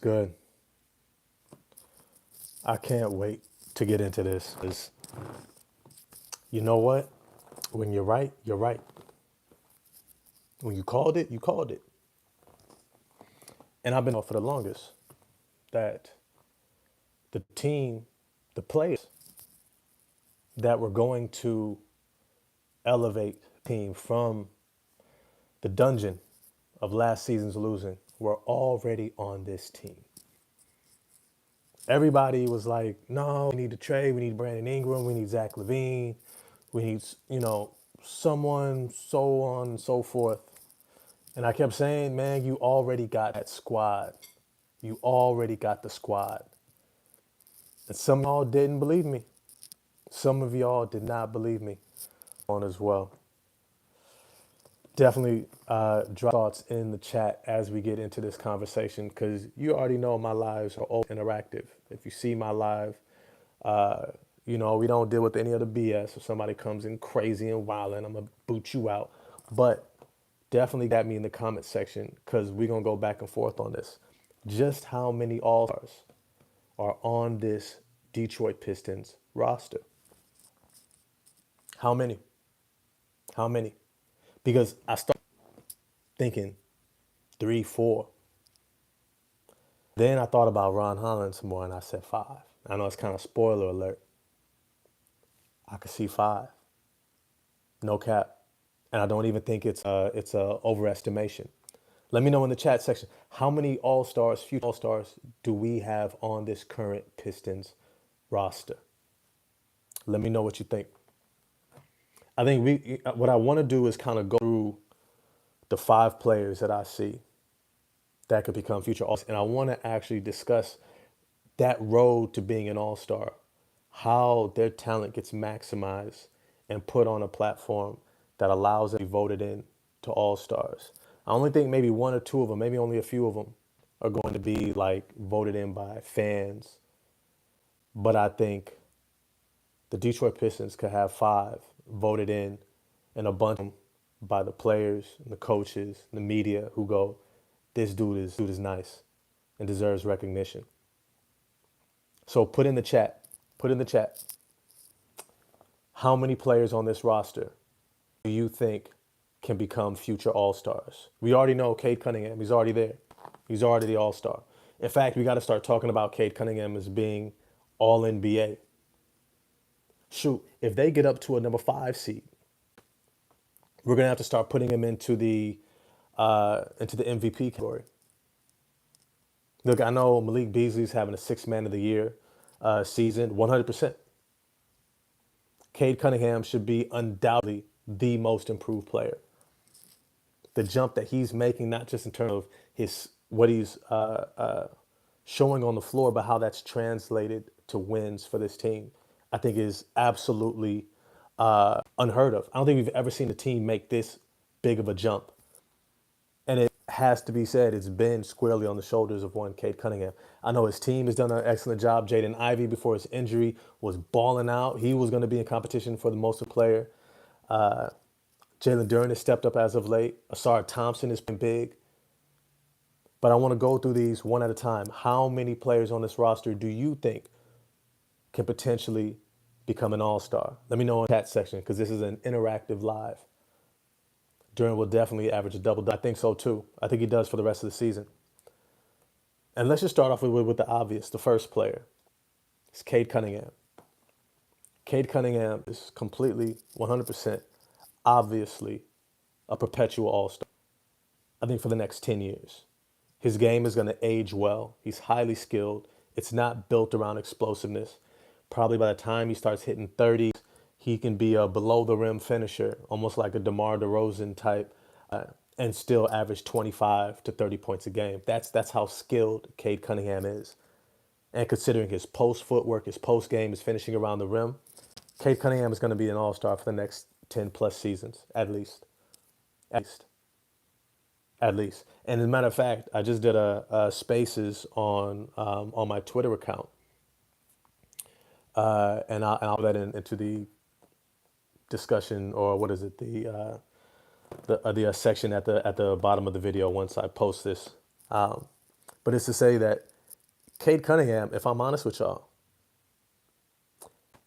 Good. I can't wait to get into this. 'Cause you know what? When you're right, you're right. When you called it, you called it. And I've been off for the longest that the team, the players that were going to elevate the team from the dungeon of last season's losing were already on this team. Everybody was like, no, we need to trade. We need Brandon Ingram. We need Zach Levine. We need, someone, so on and so forth. And I kept saying, man, you already got that squad. You already got the squad. And some of y'all didn't believe me. Some of y'all did not believe me on as well. Definitely drop thoughts in the chat as we get into this conversation because you already know my lives are all interactive. If you see my live, uh, we don't deal with any of the BS. If somebody comes in crazy and wilding, I'm going to boot you out. But definitely got me in the comment section because we're going to go back and forth on this. Just how many All-Stars are on this Detroit Pistons roster? How many? How many? Because I started thinking three, four. Then I thought about Ron Holland some more and I said five. I know it's kind of spoiler alert. I could see five. No cap. And I don't even think it's a overestimation. Let me know in the chat section how many All-Stars, future All-Stars, do we have on this current Pistons roster? Let me know what you think. I think what I want to do is kind of go through the five players that I see that could become future All-Stars, and I want to actually discuss that road to being an All-Star, how their talent gets maximized and put on a platform that allows them to be voted in to All-Stars. I only think maybe one or two of them, maybe only a few of them, are going to be like voted in by fans. But I think the Detroit Pistons could have five voted in, and a bunch of them by the players and the coaches, and the media who go, this dude is nice and deserves recognition. So put in the chat, how many players on this roster do you think can become future All-Stars? We already know Cade Cunningham. He's already there. He's already the All-Star. In fact, we got to start talking about Cade Cunningham as being All NBA. Shoot, if they get up to a number five seed, we're gonna have to start putting him into the MVP category. Look, I know Malik Beasley's having a six man of the year season, 100%. Cade Cunningham should be undoubtedly the most improved player. The jump that he's making, not just in terms of his what he's showing on the floor, but how that's translated to wins for this team, I think is absolutely unheard of. I don't think we've ever seen a team make this big of a jump. And it has to be said, it's been squarely on the shoulders of one Cade Cunningham. I know his team has done an excellent job. Jaden Ivey, before his injury, was balling out. He was going to be in competition for the most player. Jalen Duren has stepped up as of late. Asar Thompson has been big. But I want to go through these one at a time. How many players on this roster do you think can potentially become an all-star? Let me know in the chat section because this is an interactive live. Duren will definitely average a double. I think so too. I think he does for the rest of the season. And let's just start off with the obvious. The first player is Cade Cunningham. Cade Cunningham is completely, 100%, obviously a perpetual all-star. I think for the next 10 years. His game is going to age well. He's highly skilled. It's not built around explosiveness. Probably by the time he starts hitting 30, he can be a below the rim finisher, almost like a DeMar DeRozan type, and still average 25 to 30 points a game. That's how skilled Cade Cunningham is. And considering his post footwork, his post game, his finishing around the rim, Cade Cunningham is going to be an all-star for the next 10 plus seasons, at least. At least. At least. And as a matter of fact, I just did a spaces on my Twitter account. And I'll put that into the discussion, or what is it, the section at the bottom of the video once I post this. But it's to say that Cade Cunningham, if I'm honest with y'all,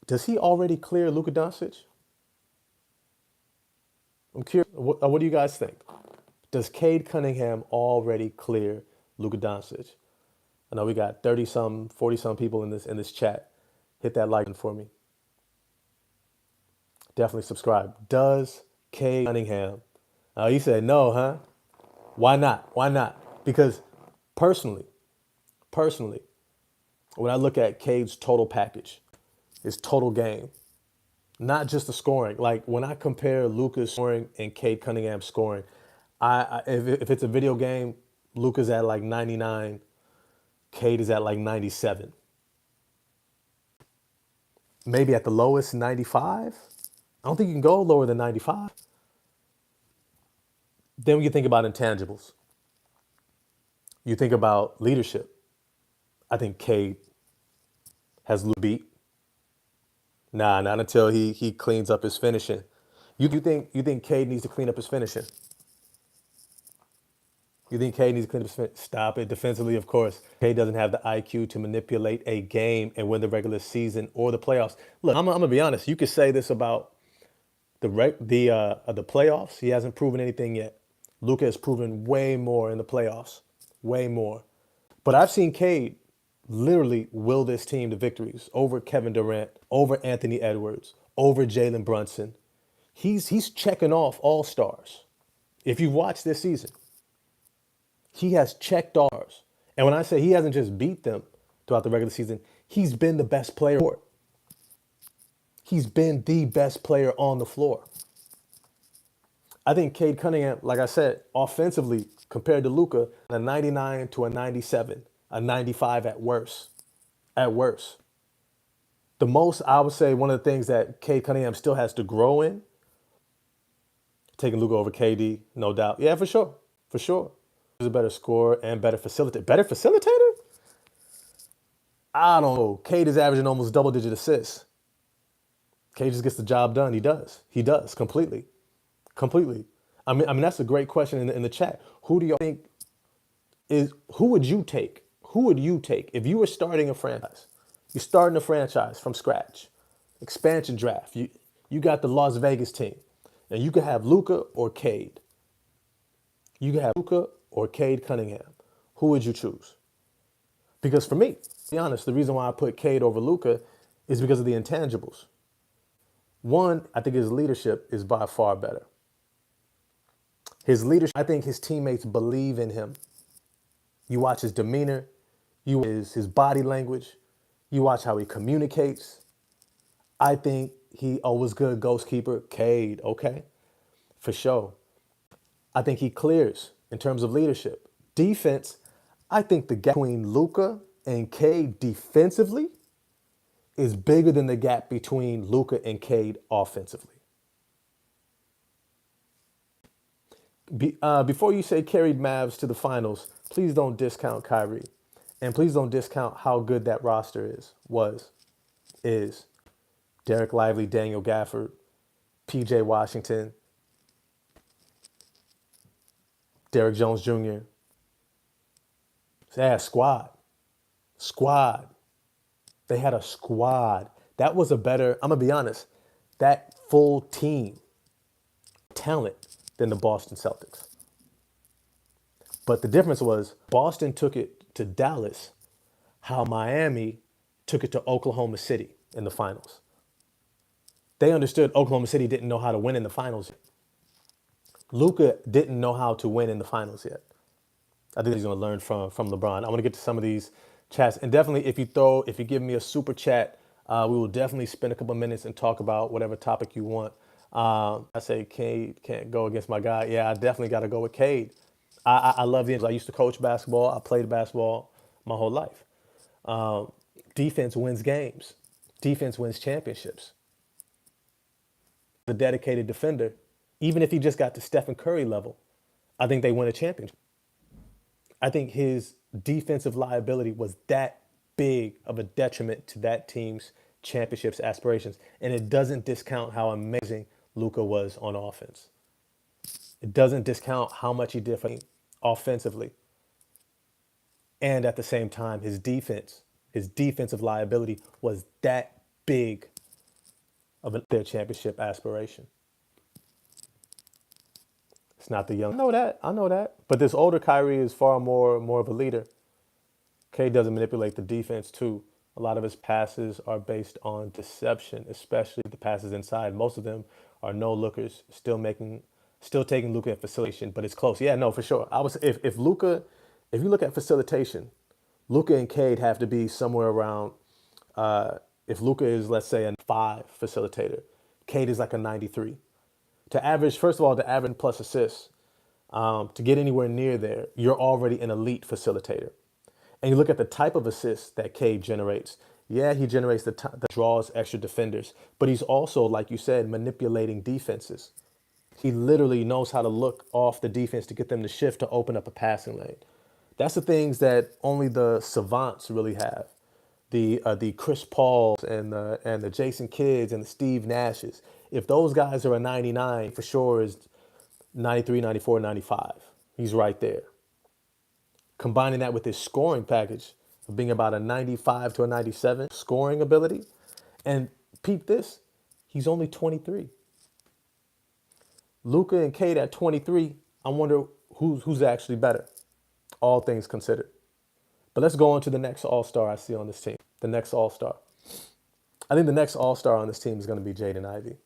does he already clear Luka Doncic? I'm curious. What do you guys think? Does Cade Cunningham already clear Luka Doncic? I know we got 30 some, 40 some people in this chat. Hit that like button for me. Definitely subscribe. Does Cade Cunningham? Oh, you said no, huh? Why not? Why not? Because personally, personally, when I look at Cade's total package, his total game, not just the scoring. Like when I compare Luka's scoring and Cade Cunningham's scoring, if it's a video game, Luka's at like 99, Cade is at like 97. Maybe at the lowest 95. I don't think you can go lower than 95. Then when you think about intangibles, you think about leadership. I think Cade has Luka beat. Nah, not until he cleans up his finishing. You think Cade needs to clean up his finishing? You think Cade needs to clean up his finishing? Stop it. Defensively, of course. Cade doesn't have the IQ to manipulate a game and win the regular season or the playoffs. Look, I'm gonna be honest. You could say this about the playoffs. He hasn't proven anything yet. Luka has proven way more in the playoffs, way more. But I've seen Cade literally will this team to victories over Kevin Durant, over Anthony Edwards, over Jalen Brunson. He's checking off all stars. If you've watched this season, he has checked ours. And when I say he hasn't just beat them throughout the regular season, he's been the best player on the court. He's been the best player on the floor. I think Cade Cunningham, like I said, offensively compared to Luka, a 99 to a 97, a 95 at worst. At worst. The most, I would say, one of the things that Cade Cunningham still has to grow in, taking Luka over KD, no doubt. Yeah, for sure. For sure. He's a better scorer and better facilitator. Better facilitator? I don't know. Cade is averaging almost double-digit assists. Cade just gets the job done. He does. He does completely. Completely. I mean that's a great question in the chat. Who do you think is who would you take? Who would you take if you were starting a franchise? You're starting a franchise from scratch. Expansion draft. You got the Las Vegas team. And you could have Luka or Cade. You could have Luka or Cade Cunningham. Who would you choose? Because for me, to be honest, the reason why I put Cade over Luka is because of the intangibles. One, I think his leadership is by far better. His leadership, I think his teammates believe in him. You watch his demeanor, you watch his body language, you watch how he communicates. I think he always good ghost keeper, Cade, okay? For sure. I think he clears in terms of leadership. Defense, I think the gap between Luka and Cade defensively is bigger than the gap between Luka and Cade offensively. Before you say carried Mavs to the finals, please don't discount Kyrie. And please don't discount how good that roster is. Derek Lively, Daniel Gafford, PJ Washington, Derrick Jones Jr. Yeah, squad. Squad. They had a squad. That was a better, I'm going to be honest, that full team talent than the Boston Celtics. But the difference was Boston took it to Dallas, how Miami took it to Oklahoma City in the finals. They understood Oklahoma City didn't know how to win in the finals yet. Luka didn't know how to win in the finals yet. I think he's going to learn from LeBron. I want to get to some of these chats. And definitely, if you give me a super chat, we will definitely spend a couple of minutes and talk about whatever topic you want. I say Cade can't go against my guy. Yeah, I definitely got to go with Cade. I love the. I used to coach basketball. I played basketball my whole life. Defense wins games. Defense wins championships. The dedicated defender, even if he just got to Stephen Curry level, I think they win a championship. I think his defensive liability was that big of a detriment to that team's championships aspirations. And it doesn't discount how amazing Luka was on offense. It doesn't discount how much he did for him offensively. And at the same time, his defensive liability was that big of their championship aspiration. It's not the young. I know that. I know that. But this older Kyrie is far more of a leader. K doesn't manipulate the defense too. A lot of his passes are based on deception, especially the passes inside. Most of them are no lookers, still taking Luka in facilitation, but it's close. Yeah, no, for sure. I was if Luka, if you look at facilitation, Luka and Cade have to be somewhere around. If Luka is, let's say, a 5 facilitator, Cade is like a 93. To average, first of all, to average plus assists, to get anywhere near there, you're already an elite facilitator. And you look at the type of assists that Cade generates. Yeah, he generates the draws extra defenders, but he's also, like you said, manipulating defenses. He literally knows how to look off the defense to get them to shift to open up a passing lane. That's the things that only the savants really have. The Chris Pauls and the Jason Kidds and the Steve Nashes. If those guys are a 99, for sure is 93, 94, 95. He's right there. Combining that with his scoring package of being about a 95 to a 97 scoring ability. And peep this, he's only 23. Luka and Cade at 23, I wonder who's actually better, all things considered. But let's go on to the next All-Star I see on this team. The next All-Star. I think the next All-Star on this team is going to be Jaden Ivey.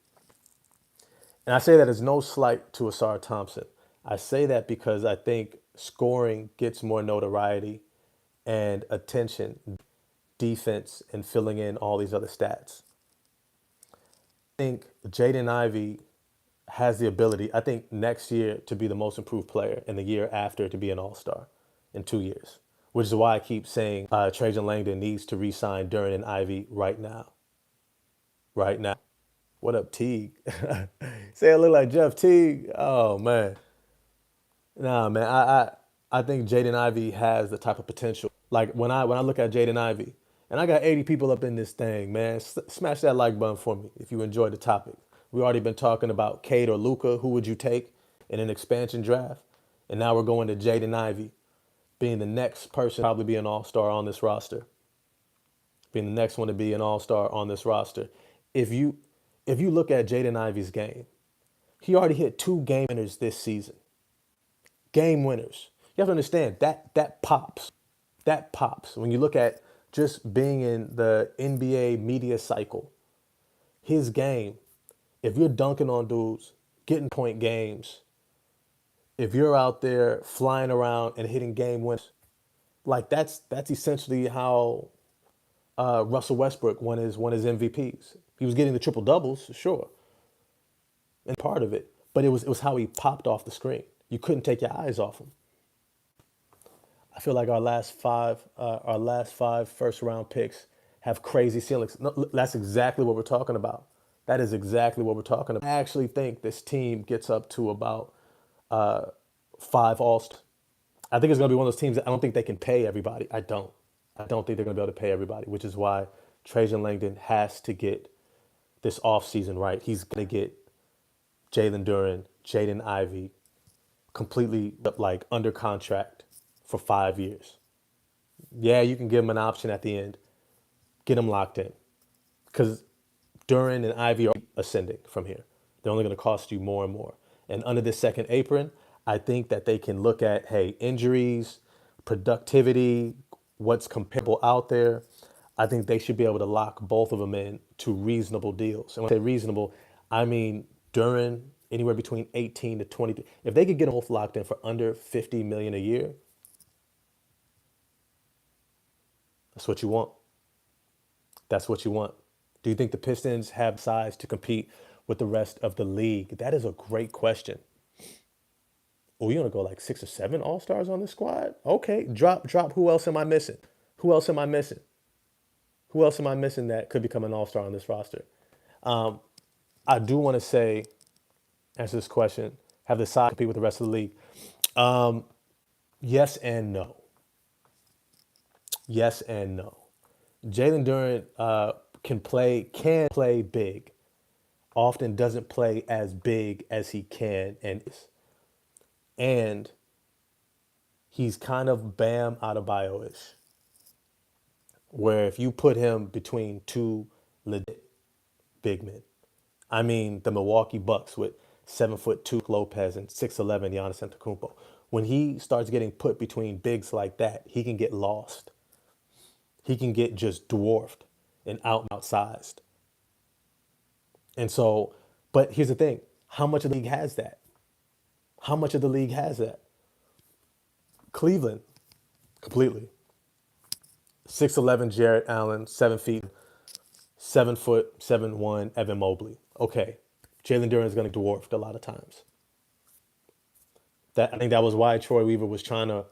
And I say that as no slight to Asar Thompson. I say that because I think scoring gets more notoriety and attention, defense, and filling in all these other stats. I think Jaden Ivey has the ability, I think, next year to be the most improved player and the year after to be an all-star in 2 years, which is why I keep saying Trajan Langdon needs to re-sign Duran and Ivy right now. Right now. What up, Teague? Say I look like Jeff Teague. Oh, man. Nah, man, I think Jaden Ivey has the type of potential. Like when I look at Jaden Ivey, and I got 80 people up in this thing, man. Smash that like button for me if you enjoyed the topic. We already been talking about Cade or Luka. Who would you take in an expansion draft? And now we're going to Jaden Ivey being the next person to probably be an all-star on this roster. Being the next one to be an all-star on this roster. If you look at Jaden Ivey's game, he already hit 2 game winners this season. Game winners. You have to understand that pops. That pops. When you look at just being in the NBA media cycle, his game, if you're dunking on dudes, getting point games, if you're out there flying around and hitting game winners, like that's essentially how Russell Westbrook won his MVPs. He was getting the triple doubles, sure, and part of it, but it was how he popped off the screen. You couldn't take your eyes off him. I feel like our last five first round picks have crazy ceilings. No, that's exactly what we're talking about. That is exactly what we're talking about. I actually think this team gets up to about 5 All-Stars. I think it's going to be one of those teams that I don't think they can pay everybody. I don't. I don't think they're going to be able to pay everybody, which is why Trajan Langdon has to get this offseason right. He's going to get Jalen Duren, Jaden Ivey completely like under contract for 5 years. Yeah, you can give them an option at the end. Get them locked in. Because Duren and Ivy are ascending from here. They're only going to cost you more and more. And under this second apron, I think that they can look at, hey, injuries, productivity, what's comparable out there. I think they should be able to lock both of them in to reasonable deals. And when I say reasonable, I mean Duren anywhere between 18 to 20. If they could get them both locked in for under $50 million a year, that's what you want. That's what you want. Do you think the Pistons have size to compete with the rest of the league? That is a great question. Oh, you want to go like 6 or 7 All-Stars on this squad? Okay, drop. Who else am I missing? Who else am I missing? Who else am I missing that could become an All-Star on this roster? I do want to say, answer this question, have the size to compete with the rest of the league? Yes and no. Yes and no. Jalen Duren can play big. Often doesn't play as big as he can and is. And He's kind of Bam Adebayo-ish, where if you put him between two legit big men, I mean the Milwaukee Bucks with 7'2" Lopez and 6'11" Giannis Antetokounmpo. When he starts getting put between bigs like that, he can get lost. He can get just dwarfed and outsized. And so, but here's the thing: how much of the league has that? How much of the league has that? Cleveland, completely. 6'11" Jarrett Allen, 7 feet, 7 foot, 7'1" Evan Mobley. Okay, Jalen Duren is going to get dwarfed a lot of times. I think that was why Troy Weaver was trying to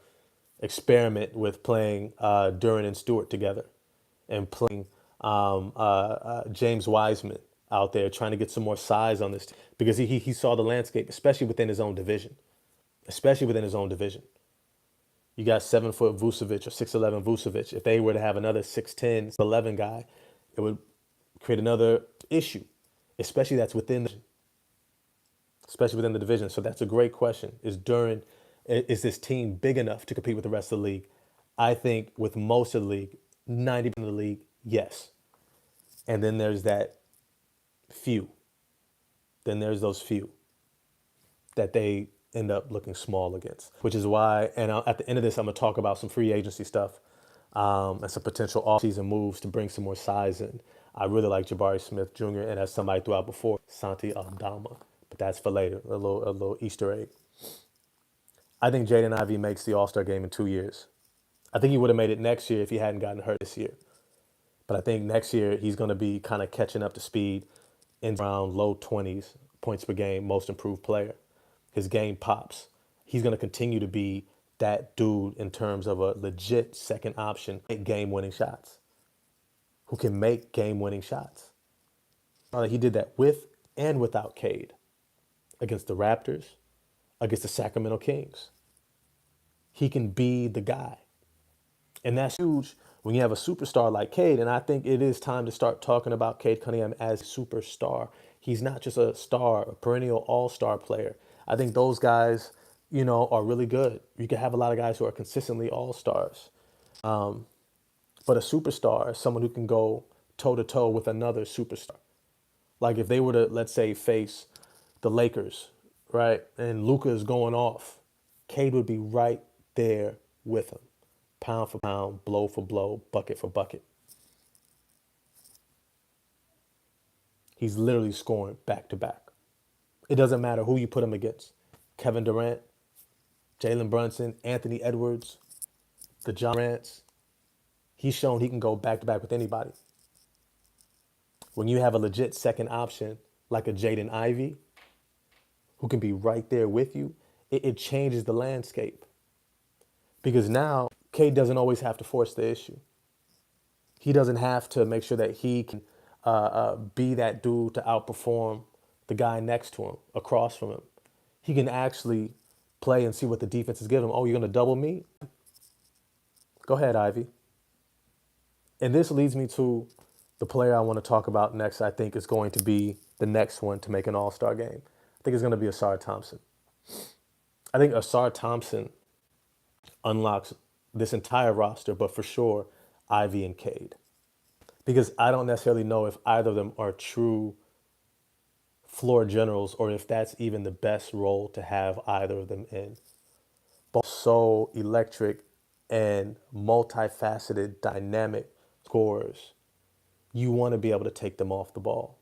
experiment with playing Duren and Stewart together, and playing James Wiseman out there, trying to get some more size on this because he saw the landscape, especially within his own division, especially within his own division. You got 7 foot Vucevic or 6'11" Vucevic. If they were to have another 6'10", 11 guy, it would create another issue, especially that's within, especially within the division. So that's a great question. Is this team big enough to compete with the rest of the league? I think with most of the league, 90% of the league, yes. And then there's that few. Then there's those few that they end up looking small against, which is why, and at the end of this, I'm going to talk about some free agency stuff and some potential offseason moves to bring some more size in. I really like Jabari Smith Jr., and as somebody threw out before, Santi Aldama, but that's for later, a little Easter egg. I think Jaden Ivey makes the All-Star game in 2 years. I think he would have made it next year if he hadn't gotten hurt this year. But I think next year he's going to be kind of catching up to speed in around low 20s points per game, most improved player. His game pops. He's going to continue to be that dude in terms of a legit second option, game-winning shots, who can make game-winning shots. He did that with and without Cade against the Raptors, against the Sacramento Kings. He can be the guy. And that's huge when you have a superstar like Cade. And I think it is time to start talking about Cade Cunningham as a superstar. He's not just a star, a perennial all-star player. I think those guys, are really good. You can have a lot of guys who are consistently all-stars. But a superstar is someone who can go toe-to-toe with another superstar. Like if they were to, let's say, face the Lakers, right? And Luka is going off, Cade would be right there with him. Pound for pound, blow for blow, bucket for bucket. He's literally scoring back to back. It doesn't matter who you put him against. Kevin Durant, Jalen Brunson, Anthony Edwards, the John Morants. He's shown he can go back to back with anybody. When you have a legit second option like a Jaden Ivey, who can be right there with you, it changes the landscape. Because now, Cade doesn't always have to force the issue. He doesn't have to make sure that he can be that dude to outperform the guy next to him, across from him. He can actually play and see what the defense is giving him. Oh, you're going to double me? Go ahead, Ivy. And this leads me to the player I want to talk about next. I think is going to be the next one to make an all-star game. I think it's going to be Asar Thompson. I think Asar Thompson unlocks this entire roster, but for sure, Ivy and Cade. Because I don't necessarily know if either of them are true floor generals or if that's even the best role to have either of them in. Both so electric and multifaceted, dynamic scorers. You want to be able to take them off the ball.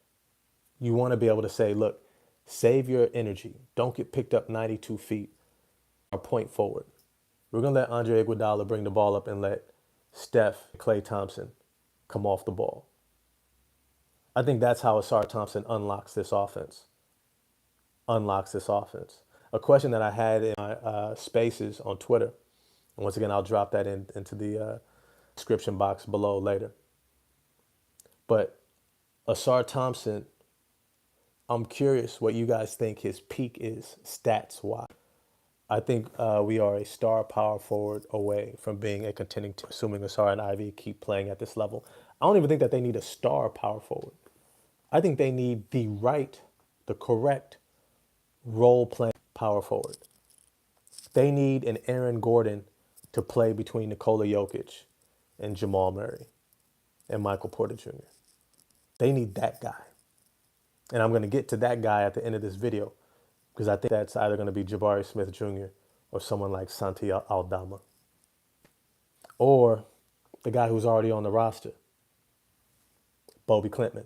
You want to be able to say, look, save your energy. Don't get picked up 92 feet or point forward. We're going to let Andre Iguodala bring the ball up and let Steph, Klay Thompson come off the ball. I think that's how Asar Thompson unlocks this offense. A question that I had in my spaces on Twitter, and once again, I'll drop that into the description box below later. But Asar Thompson, I'm curious what you guys think his peak is stats-wise. I think we are a star power forward away from being a contending team, assuming Asar and Ivy keep playing at this level. I don't even think that they need a star power forward. I think they need the correct role-playing power forward. They need an Aaron Gordon to play between Nikola Jokic and Jamal Murray and Michael Porter Jr. They need that guy. And I'm going to get to that guy at the end of this video because I think that's either going to be Jabari Smith Jr. or someone like Santi Aldama or the guy who's already on the roster, Bobby Klintman.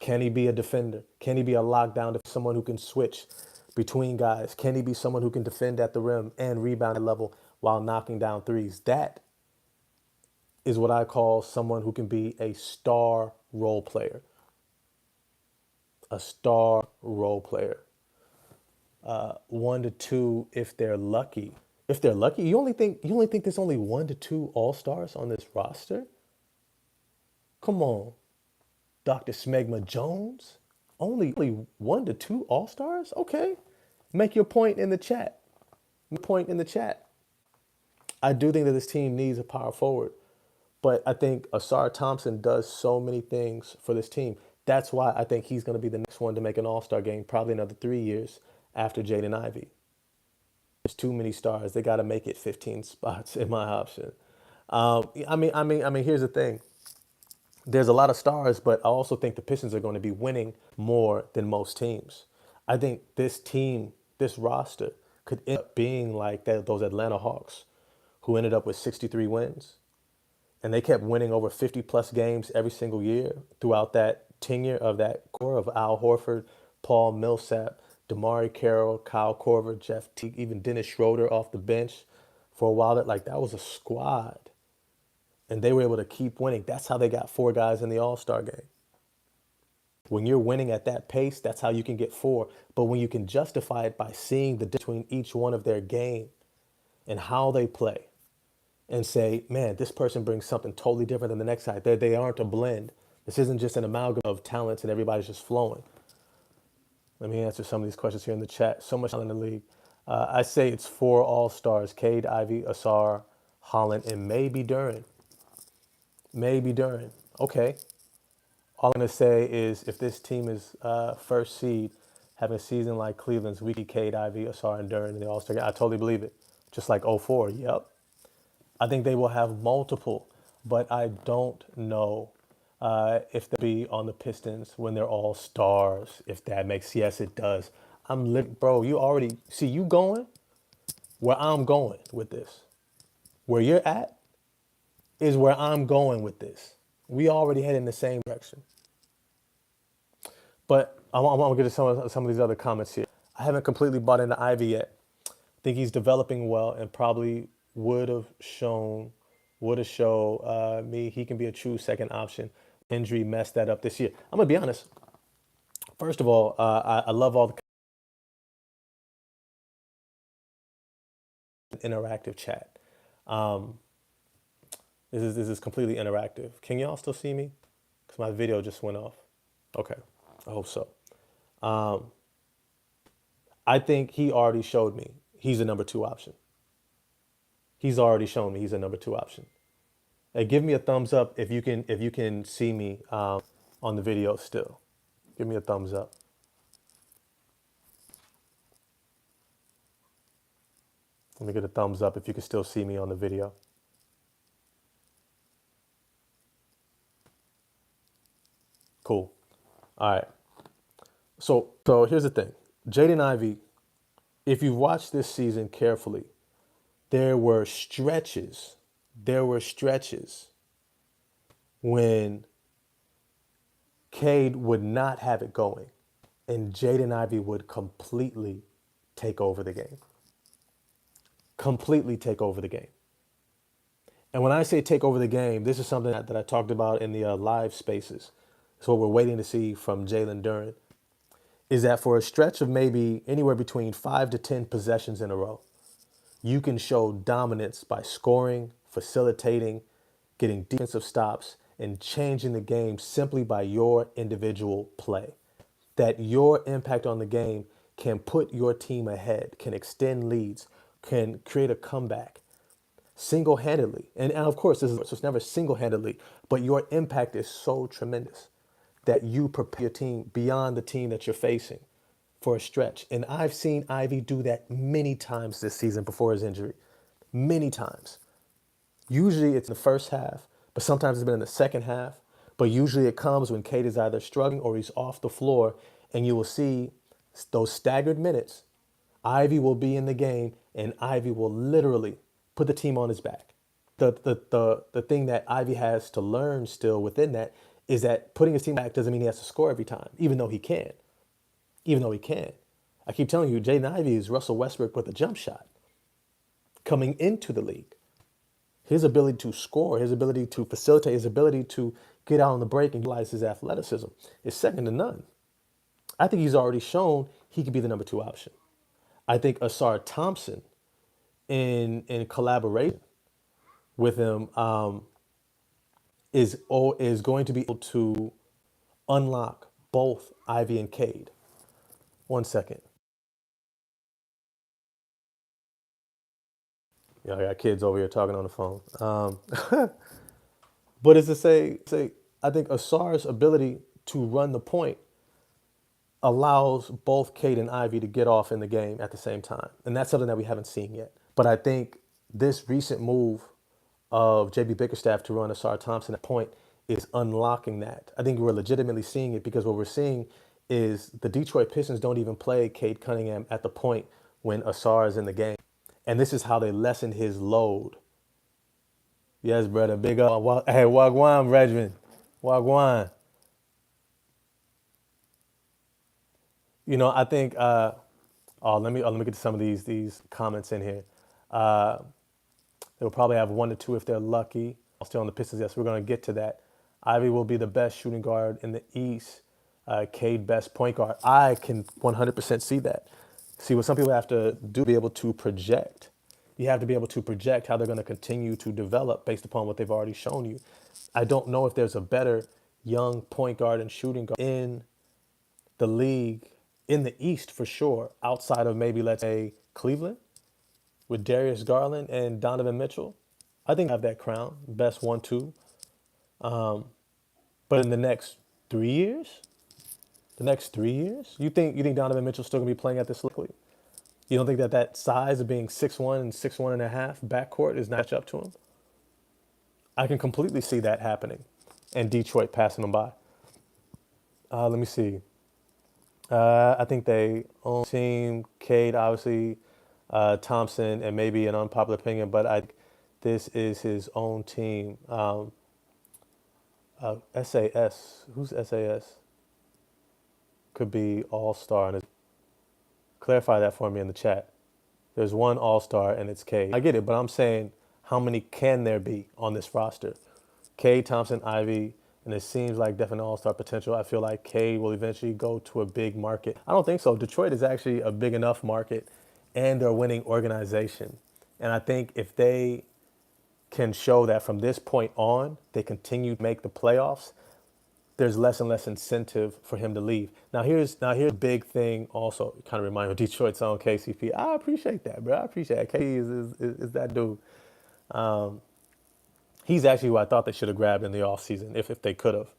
Can he be a defender? Can he be a lockdown, someone who can switch between guys? Can he be someone who can defend at the rim and rebound at level while knocking down threes? That is what I call someone who can be a star role player. A star role player. 1 to 2 if they're lucky. If they're lucky, you only think there's only 1 to 2 all-stars on this roster? Come on, Dr. Smegma Jones. Only 1 to 2 all-stars? Okay. Make your point in the chat. Point in the chat. I do think that this team needs a power forward, but I think Asar Thompson does so many things for this team. That's why I think he's going to be the next one to make an all-star game, probably another 3 years after Jaden Ivey. There's too many stars. They got to make it 15 spots in my option. Here's the thing. There's a lot of stars, but I also think the Pistons are going to be winning more than most teams. I think this team, this roster, could end up being like those Atlanta Hawks who ended up with 63 wins. And they kept winning over 50 plus games every single year throughout that tenure of that core of Al Horford, Paul Millsap, Damari Carroll, Kyle Korver, Jeff Teague, even Dennis Schroeder off the bench for a while. That was a squad. And they were able to keep winning. That's how they got 4 guys in the All-Star game. When you're winning at that pace, that's how you can get 4. But when you can justify it by seeing the difference between each one of their game and how they play and say, man, this person brings something totally different than the next guy. They aren't a blend. This isn't just an amalgam of talents and everybody's just flowing. Let me answer some of these questions here in the chat. So much in the league. I say it's 4 All-Stars: Cade, Ivey, Asar, Holland, and maybe Duren. Maybe Duren. Okay. All I'm going to say is if this team is first seed, having a season like Cleveland's, we get Cade, Ivey, Asar, and Duren in the All-Star game. I totally believe it. Just like '04. Yep. I think they will have multiple, but I don't know if they'll be on the Pistons when they're all stars, if that makes, yes, it does. Bro, you already, see you going where I'm going with this. Where you're at is where I'm going with this. We already head in the same direction. But I'm going to get to some of these other comments here. I haven't completely bought into Ivy yet. I think he's developing well and probably would have showed me he can be a true second option. Injury messed that up this year. I'm going to be honest. First of all, I love all the interactive chat. This is completely interactive. Can y'all still see me? Because my video just went off. Okay, I hope so. I think he already showed me he's a number 2 option. He's already shown me he's a number 2 option. Hey, give me a thumbs up if you can see me on the video still. Give me a thumbs up. Let me get a thumbs up if you can still see me on the video. Cool. All right. So here's the thing. Jaden Ivey, if you've watched this season carefully, there were stretches when Cade would not have it going and Jaden Ivey would completely take over the game. Completely take over the game. And when I say take over the game, this is something that I talked about in the live spaces. It's what we're waiting to see from Jalen Duren, is that for a stretch of maybe anywhere between 5 to 10 possessions in a row, you can show dominance by scoring, facilitating, getting defensive stops, and changing the game simply by your individual play. That your impact on the game can put your team ahead, can extend leads, can create a comeback single-handedly. And of course, so it's never single-handedly, but your impact is so tremendous that you prepare your team beyond the team that you're facing for a stretch. And I've seen Ivy do that many times this season before his injury. many times. Usually it's in the first half, but sometimes it's been in the second half. But usually it comes when Cade is either struggling or he's off the floor, and you will see those staggered minutes. Ivy will be in the game, and Ivy will literally put the team on his back. The thing that Ivy has to learn still within that is that putting his team back doesn't mean he has to score every time, even though he can. Even though he can. I keep telling you, Jaden Ivey is Russell Westbrook with a jump shot coming into the league. His ability to score, his ability to facilitate, his ability to get out on the break and utilize his athleticism is second to none. I think he's already shown he could be the number two option. I think Asar Thompson, in collaboration with him, is going to be able to unlock both Ivy and Cade. One second. I got kids over here talking on the phone. But it's to say, I think Asar's ability to run the point allows both Cade and Ivy to get off in the game at the same time. And that's something that we haven't seen yet. But I think this recent move of JB Bickerstaff to run Asar Thompson at point is unlocking that. I think we're legitimately seeing it because what we're seeing is the Detroit Pistons don't even play Cade Cunningham at the point when Asar is in the game. And this is how they lessen his load. Yes, brother. Big up. Hey, Wagwan, Regiment. Wagwan. I think. Let me get to some of these comments in here. They'll probably have one to two if they're lucky. I'll stay on the Pistons. Yes, we're going to get to that. Ivy will be the best shooting guard in the East. Cade best point guard. I can 100% see that. See, what some people have to do, be able to project. You have to be able to project how they're going to continue to develop based upon what they've already shown you. I don't know if there's a better young point guard and shooting guard in the league, in the East for sure, outside of maybe, let's say, Cleveland with Darius Garland and Donovan Mitchell. I think I have that crown, best 1-2. But in the next 3 years, you think Donovan Mitchell's still gonna be playing at this level? You don't think that size of being 6'1" and 6'1 and a half backcourt is not up to him? I can completely see that happening, and Detroit passing him by. Let me see. I think they own team Cade, obviously, Thompson, and maybe an unpopular opinion, but this is his own team. SAS, who's SAS? Could be All Star. Clarify that for me in the chat. There's one All Star and it's Cade. I get it, but I'm saying how many can there be on this roster? Cade, Thompson, Ivy, and it seems like definite All Star potential. I feel like Cade will eventually go to a big market. I don't think so. Detroit is actually a big enough market, and they're a winning organization. And I think if they can show that from this point on, they continue to make the playoffs, there's less and less incentive for him to leave. Here's a big thing also, kind of remind me of Detroit's own KCP. I appreciate that, bro. I appreciate it. KCP is that dude. He's actually who I thought they should have grabbed in the offseason if they could have.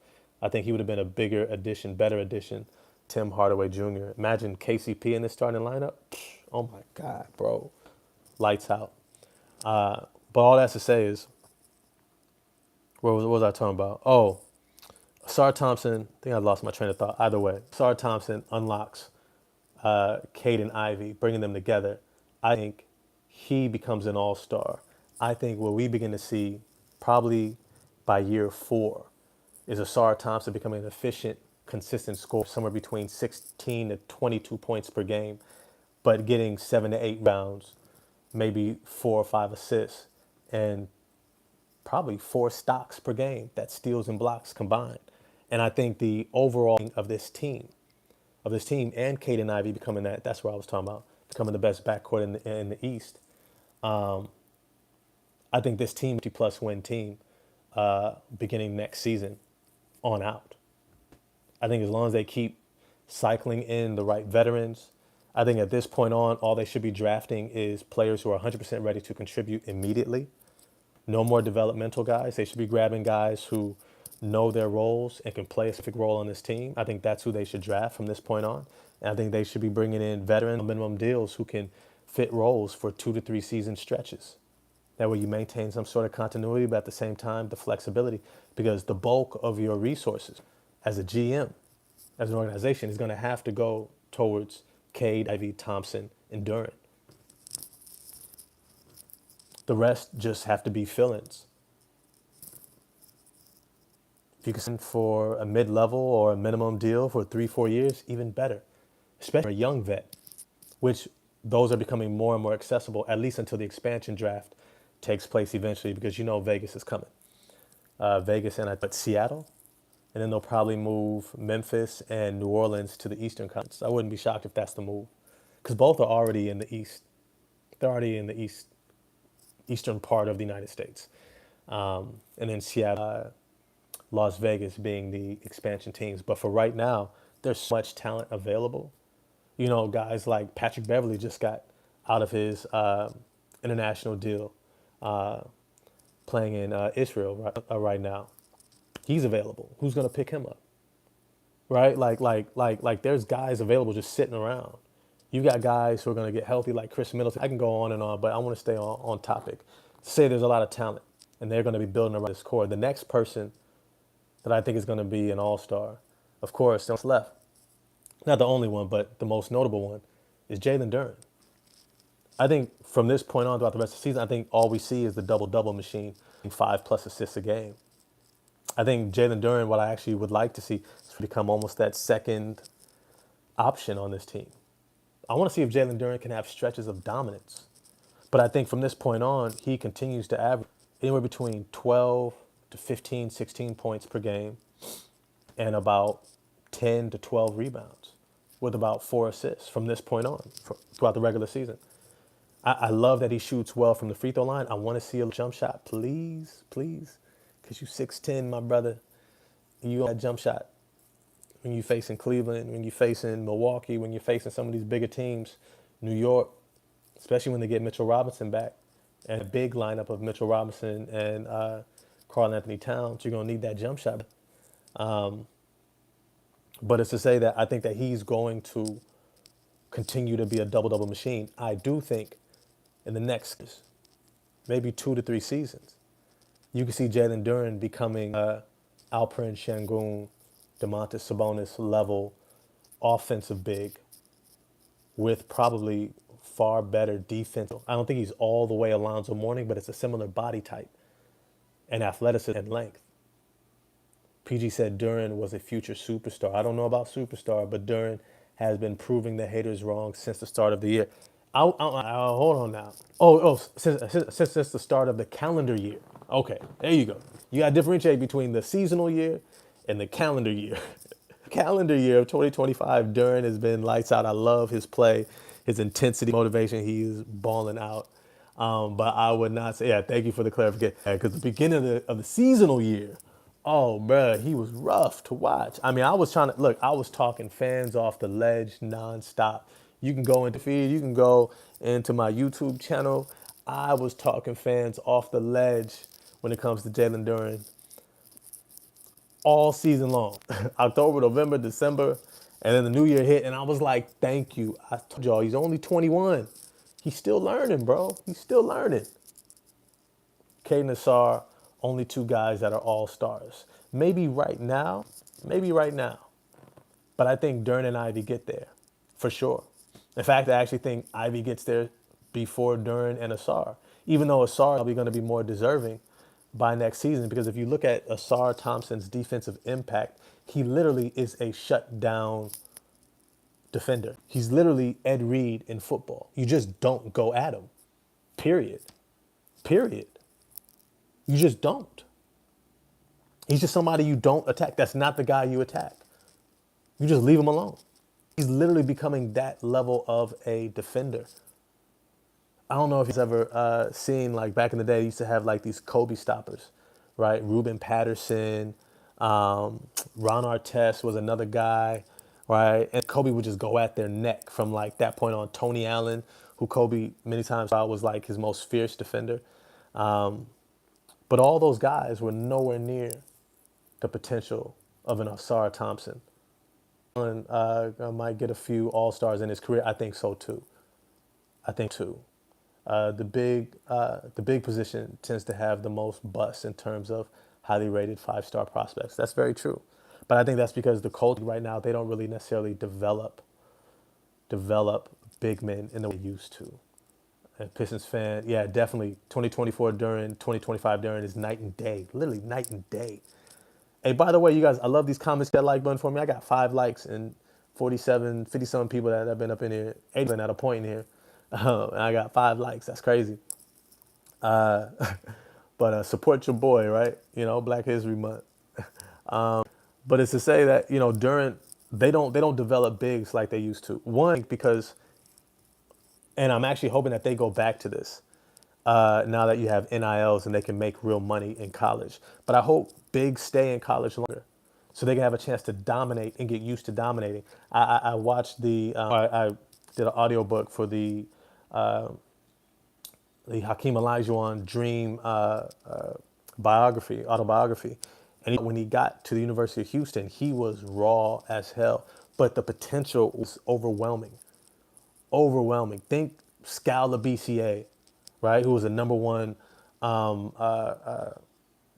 I think he would have been a bigger addition, better addition. Tim Hardaway Jr. Imagine KCP in this starting lineup. Oh my God, bro. Lights out. But all that's to say is, what was I talking about? Oh, Asar Thompson, I think I lost my train of thought. Either way, Asar Thompson unlocks Cade and Ivy, bringing them together. I think he becomes an all-star. I think what we begin to see probably by year 4 is Asar Thompson becoming an efficient, consistent scorer, somewhere between 16 to 22 points per game, but getting 7 to 8 rebounds, maybe 4 or 5 assists, and probably 4 stocks per game. That's steals and blocks combined. And I think the overall of this team and Cade and Ivy becoming that's what I was talking about, becoming the best backcourt in the East. I think this team, 50-plus win team, beginning next season on out. I think as long as they keep cycling in the right veterans, I think at this point on, all they should be drafting is players who are 100% ready to contribute immediately. No more developmental guys. They should be grabbing guys who know their roles and can play a specific role on this team. I think that's who they should draft from this point on. And I think they should be bringing in veteran minimum deals who can fit roles for 2 to 3 season stretches. That way you maintain some sort of continuity, but at the same time, the flexibility, because the bulk of your resources as a GM, as an organization, is going to have to go towards Cade, Ivy, Thompson, and Duran. The rest just have to be fill-ins. If you can send for a mid-level or a minimum deal for 3, 4 years, even better, especially for a young vet, which those are becoming more and more accessible, at least until the expansion draft takes place eventually, because you know Vegas is coming. Vegas and but Seattle, and then they'll probably move Memphis and New Orleans to the Eastern Conference. I wouldn't be shocked if that's the move, because both are already in the East. They're already in the eastern part of the United States, and then Seattle, Las Vegas being the expansion teams. But for right now, there's so much talent available. You know, guys like Patrick Beverly just got out of his international deal, playing in Israel right now. He's available. Who's going to pick him up? Right? Like, there's guys available just sitting around. You've got guys who are going to get healthy, like Chris Middleton. I can go on and on, but I want to stay on topic. Say there's a lot of talent, and they're going to be building around this core. The next person that I think is going to be an all-star, of course, that's left. Not the only one, but the most notable one is Jalen Duren. I think from this point on throughout the rest of the season, I think all we see is the double-double machine, 5+ assists a game. I think Jalen Duren, what I actually would like to see, is become almost that second option on this team. I want to see if Jalen Duren can have stretches of dominance. But I think from this point on, he continues to average anywhere between 12 to 15, 16 points per game and about 10 to 12 rebounds with about 4 assists from this point on throughout the regular season. I love that he shoots well from the free throw line. I want to see a jump shot, please, please, because you 6'10", my brother, and you got a jump shot. When you're facing Cleveland, when you're facing Milwaukee, when you're facing some of these bigger teams, New York, especially when they get Mitchell Robinson back, and a big lineup of Mitchell Robinson and Karl Anthony Towns, you're going to need that jump shot. But it's to say that I think that he's going to continue to be a double-double machine. I do think in the next maybe 2 to 3 seasons, you can see Jalen Duren becoming Alperen Şengün, Domantas Sabonis level offensive big with probably far better defense. I don't think he's all the way Alonzo Mourning, but it's a similar body type and athleticism and length. PG said Duren was a future superstar. I don't know about superstar, but Duren has been proving the haters wrong since the start of the year. Hold on now. Since the start of the calendar year. Okay, there you go. You got to differentiate between the seasonal year and the calendar year. Calendar year of 2025, Duren has been lights out. I love his play, his intensity, motivation. He's balling out. But I would not say, yeah, thank you for the clarification. Because the beginning of the seasonal year, oh, bruh, he was rough to watch. I mean, I was talking fans off the ledge nonstop. You can go into feed, you can go into my YouTube channel. I was talking fans off the ledge when it comes to Jalen Duren all season long. October, November, December, and then the new year hit, and I was like, thank you. I told y'all, he's only 21. He's still learning, bro. He's still learning. Caden Nassar, only 2 guys that are all-stars. Maybe right now. But I think Duren and Ivy get there, for sure. In fact, I actually think Ivy gets there before Duren and Asar, even though Asar is probably going to be more deserving by next season, because if you look at Asar Thompson's defensive impact, he literally is a shutdown defender. He's literally Ed Reed in football. You just don't go at him. Period. You just don't. He's just somebody you don't attack. That's not the guy you attack. You just leave him alone. He's literally becoming that level of a defender. I don't know if he's ever seen, like back in the day, he used to have like these Kobe stoppers, right? Ruben Patterson, Ron Artest was another guy, right? And Kobe would just go at their neck from like that point on. Tony Allen, who Kobe many times thought was like his most fierce defender. But all those guys were nowhere near the potential of an Asar Thompson. And might get a few all-stars in his career. I think so too. The big position tends to have the most busts in terms of highly rated 5-star prospects. That's very true, but I think that's because the culture right now, they don't really necessarily develop big men in the way they used to. And Pistons fan, yeah, definitely 2024 during 2025 during is night and day, literally night and day. Hey, by the way, you guys, I love these comments. That like button for me. I got 5 likes and 50 some people that have been up in here, 8 been at a point in here. And I got 5 likes. That's crazy. But support your boy, right? Black History Month. But it's to say that during they don't develop bigs like they used to. One, because, and I'm actually hoping that they go back to this now that you have NILs and they can make real money in college. But I hope bigs stay in college longer so they can have a chance to dominate and get used to dominating. I watched I did an audiobook for the Hakeem Olajuwon dream autobiography. And when he got to the University of Houston, he was raw as hell. But the potential was overwhelming. Overwhelming. Think Scala BCA, right? Who was the number one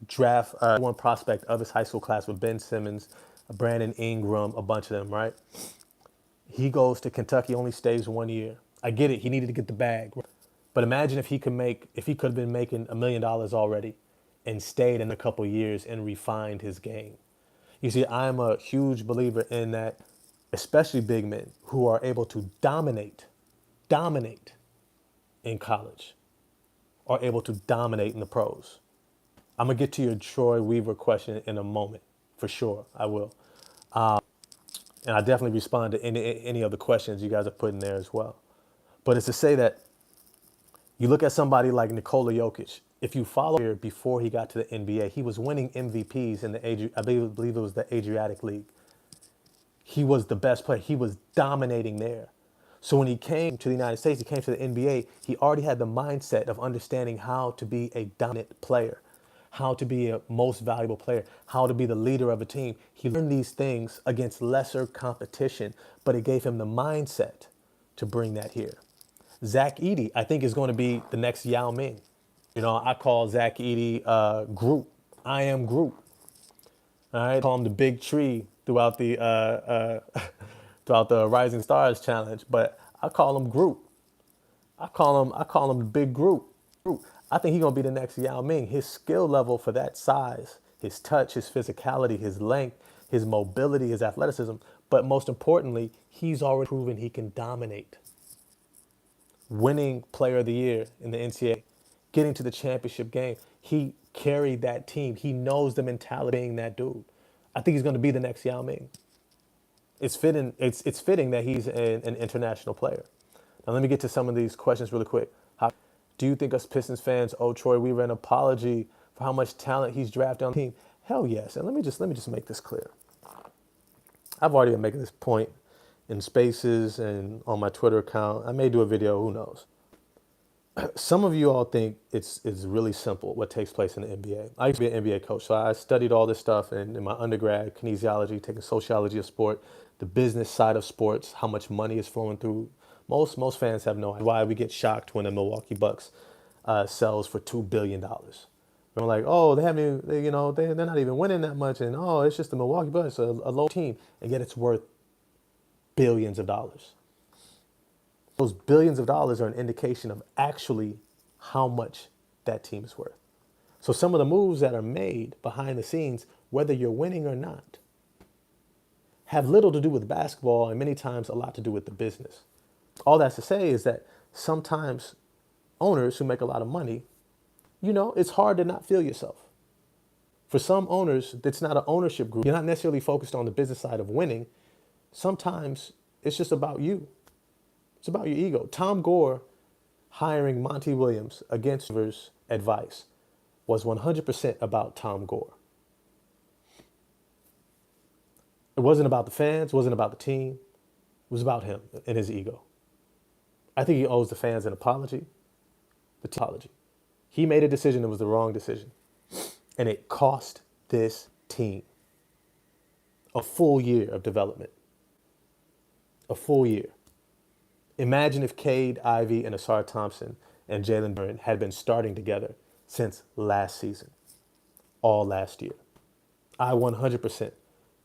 draft, one prospect of his high school class with Ben Simmons, Brandon Ingram, a bunch of them, right? He goes to Kentucky, only stays 1 year. I get it. He needed to get the bag. But imagine if he could have been making $1 million already and stayed in a couple years and refined his game. You see, I'm a huge believer in that, especially big men who are able to dominate in college, are able to dominate in the pros. I'm gonna get to your Troy Weaver question in a moment, for sure. I will, and I definitely respond to any of the questions you guys are putting there as well. But it's to say that you look at somebody like Nikola Jokic. If you follow here before he got to the NBA, he was winning MVPs in I believe it was the Adriatic League. He was the best player. He was dominating there. So when he came to the United States, he came to the NBA, he already had the mindset of understanding how to be a dominant player, how to be a most valuable player, how to be the leader of a team. He learned these things against lesser competition, but it gave him the mindset to bring that here. Zach Edey, I think, is going to be the next Yao Ming. I call Zach Edey Groot. I am Groot. All right, I call him the big tree throughout the throughout the Rising Stars challenge, but I call him Groot. I call him the big Groot. I think he's gonna be the next Yao Ming. His skill level for that size, his touch, his physicality, his length, his mobility, his athleticism, but most importantly, he's already proven he can dominate. Winning Player of the Year in the NCAA, getting to the championship game. He carried that team. He knows the mentality of being that dude. I think he's going to be the next Yao Ming. It's fitting. It's fitting that he's an international player. Now let me get to some of these questions really quick. Do you think us Pistons fans owe Troy Weaver an apology for how much talent he's drafted on the team? Hell yes. And let me just make this clear. I've already been making this point in spaces and on my Twitter account. I may do a video, who knows. Some of you all think it's really simple what takes place in the NBA. I used to be an NBA coach, so I studied all this stuff in my undergrad, kinesiology, taking sociology of sport, the business side of sports, how much money is flowing through. Most fans have no idea why we get shocked when the Milwaukee Bucks sells for $2 billion. They're like, oh, they haven't, they're not even winning that much, and oh, it's just the Milwaukee Bucks, a low team, and yet it's worth billions of dollars. Those billions of dollars are an indication of actually how much that team is worth. So some of the moves that are made behind the scenes, whether you're winning or not, have little to do with basketball and many times a lot to do with the business. All that's to say is that sometimes owners who make a lot of money, it's hard to not feel yourself. For some owners, it's not an ownership group. You're not necessarily focused on the business side of winning. Sometimes it's just about you. It's about your ego. Tom Gore hiring Monty Williams against Weaver's advice was 100% about Tom Gore. It wasn't about the fans, it wasn't about the team. It was about him and his ego. I think he owes the fans an apology. He made a decision that was the wrong decision. And it cost this team a full year of development. A full year. Imagine if Cade, Ivy, and Asar Thompson and Jalen Duren had been starting together since last season, all last year. I 100%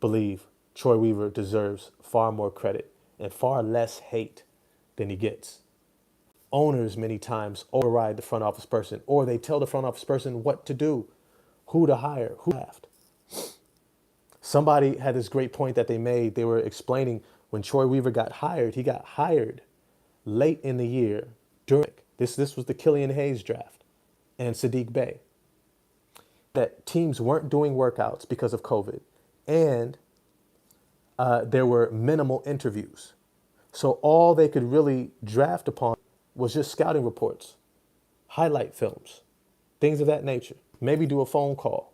believe Troy Weaver deserves far more credit and far less hate than he gets. Owners many times override the front office person, or they tell the front office person what to do, who to hire, who to draft. Somebody had this great point that they made. They were explaining when Troy Weaver got hired, he got hired late in the year during this was the Killian Hayes draft and Sadiq Bey. That teams weren't doing workouts because of COVID, and there were minimal interviews. So all they could really draft upon was just scouting reports, highlight films, things of that nature. Maybe do a phone call.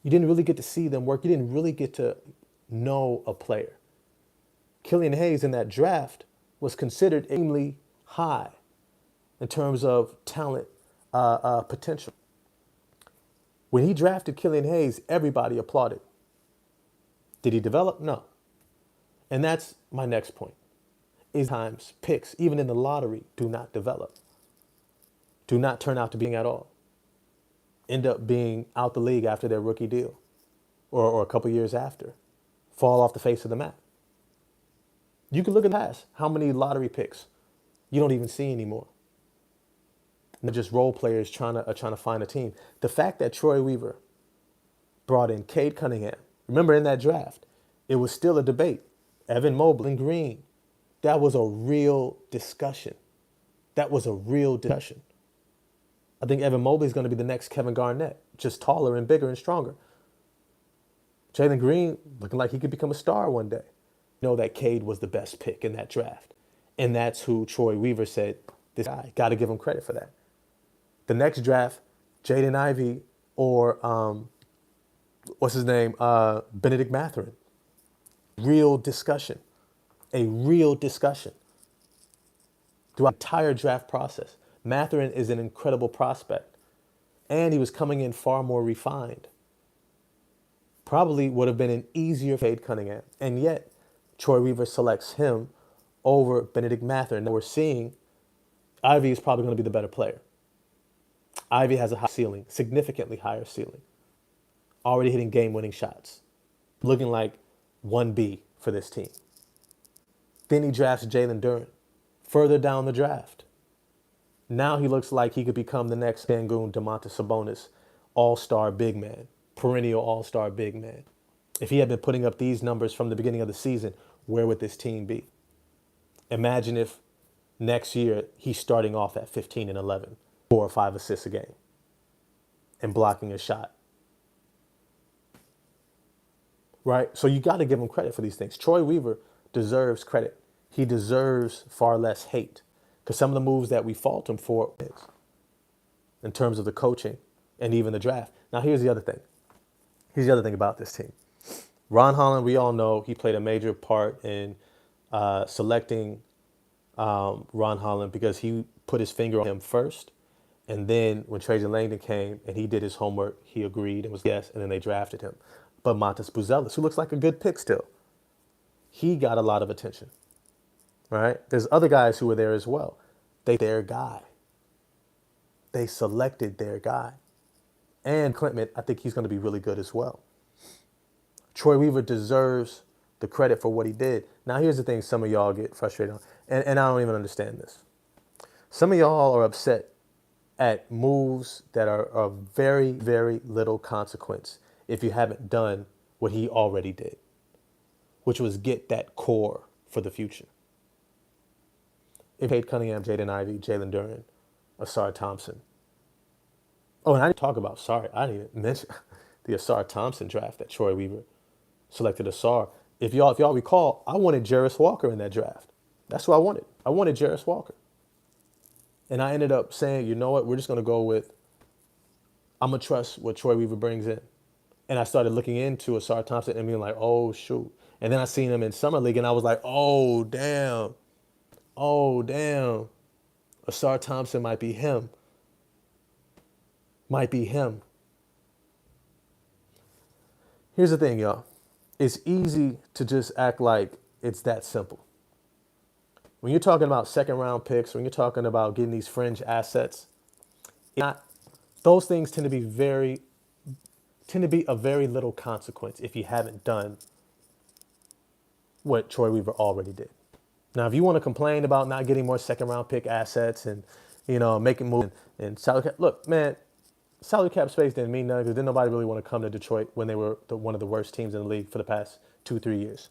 You didn't really get to see them work. You didn't really get to know a player. Killian Hayes in that draft was considered extremely high in terms of talent potential. When he drafted Killian Hayes, everybody applauded. Did he develop? No. And that's my next point. Is times picks, even in the lottery, do not develop. Do not turn out to being at all. End up being out the league after their rookie deal or a couple years after. Fall off the face of the map. You can look at the past. How many lottery picks you don't even see anymore? And they're just role players trying to find a team. The fact that Troy Weaver brought in Cade Cunningham, remember in that draft, it was still a debate. Evan Mobley and Green. That was a real discussion. That was a real discussion. I think Evan Mobley is going to be the next Kevin Garnett, just taller and bigger and stronger. Jalen Green looking like he could become a star one day. You know that Cade was the best pick in that draft. And that's who Troy Weaver said, this guy, got to give him credit for that. The next draft, Jaden Ivey or what's his name? Benedict Mathurin. Real discussion. A real discussion throughout the entire draft process. Mathurin is an incredible prospect, and he was coming in far more refined. Probably would have been an easier Cade Cunningham, and yet Troy Weaver selects him over Benedict Mathurin. Now we're seeing Ivy is probably going to be the better player. Ivy has a high ceiling, significantly higher ceiling. Already hitting game-winning shots. Looking like 1B for this team. Then he drafts Jalen Duren further down the draft. Now he looks like he could become the next Sangoon Domantas Sabonis all-star big man, perennial all-star big man. If he had been putting up these numbers from the beginning of the season, where would this team be? Imagine if next year he's starting off at 15 and 11, 4 or 5 assists a game, and blocking a shot. Right? So you got to give him credit for these things. Troy Weaver deserves credit. He deserves far less hate because some of the moves that we fault him for is in terms of the coaching and even the draft. Now, here's the other thing. Here's the other thing about this team. Ron Holland, we all know he played a major part in selecting Ron Holland because he put his finger on him first. And then when Trajan Langdon came and he did his homework, he agreed and was yes, and then they drafted him. But Montes Buzelis, who looks like a good pick still, he got a lot of attention, right? There's other guys who were there as well. Their guy. They selected their guy. And Clinton, I think he's going to be really good as well. Troy Weaver deserves the credit for what he did. Now, here's the thing some of y'all get frustrated on, and I don't even understand this. Some of y'all are upset at moves that are of very, very little consequence if you haven't done what he already did, which was get that core for the future. If Cade Cunningham, Jaden Ivey, Jalen Duren, Asar Thompson. Oh, and I didn't talk about, I didn't even mention the Asar Thompson draft that Troy Weaver selected Asar. If y'all recall, I wanted Jarris Walker in that draft. That's what I wanted. I wanted Jarris Walker. And I ended up saying, you know what, we're just going to go with, I'm going to trust what Troy Weaver brings in. And I started looking into Asar Thompson and being like, oh, shoot. And then I seen him in Summer League and I was like, oh, damn. Oh, damn. Asar Thompson might be him. Might be him. Here's the thing, y'all. It's easy to just act like it's that simple. when you're talking about second round picks, when you're talking about getting these fringe assets, not those things tend to be of very little consequence if you haven't done what Troy Weaver already did. Now, if you want to complain about not getting more second round pick assets and making moves and salary cap, look, man, salary cap space didn't mean nothing because didn't nobody really want to come to Detroit when they were one of the worst teams in the league for the past 2-3 years.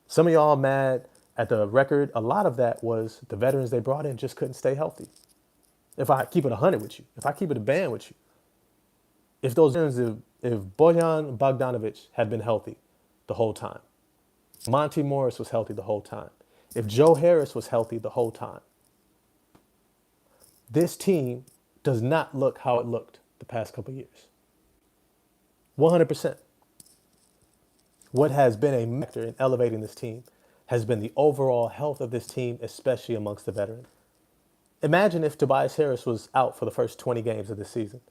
Some of y'all mad at the record. A lot of that was the veterans they brought in just couldn't stay healthy. If I keep it 100 with you, if I keep it a band with you, if those veterans, if Bojan Bogdanovic had been healthy the whole time, Monty Morris was healthy the whole time, if Joe Harris was healthy the whole time, this team does not look how it looked the past couple of years. 100%. What has been a factor in elevating this team has been the overall health of this team, especially amongst the veterans. Imagine if Tobias Harris was out for the first 20 games of this season,